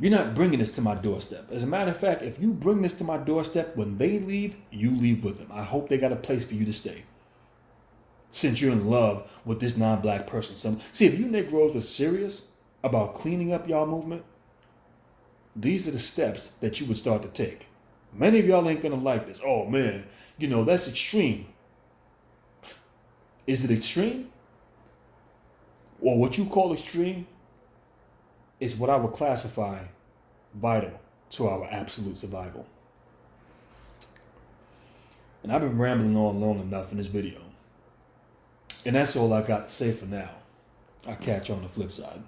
You're not bringing this to my doorstep. As a matter of fact, if you bring this to my doorstep, when they leave, you leave with them. I hope they got a place for you to stay. Since you're in love with this non-black person. See, if you Negroes were serious about cleaning up y'all movement, these are the steps that you would start to take. Many of y'all ain't gonna like this. Oh man, that's extreme. Is it extreme? Or what you call extreme is what I would classify vital to our absolute survival. And I've been rambling on long enough in this video. And that's all I got to say for now. I'll catch you on the flip side.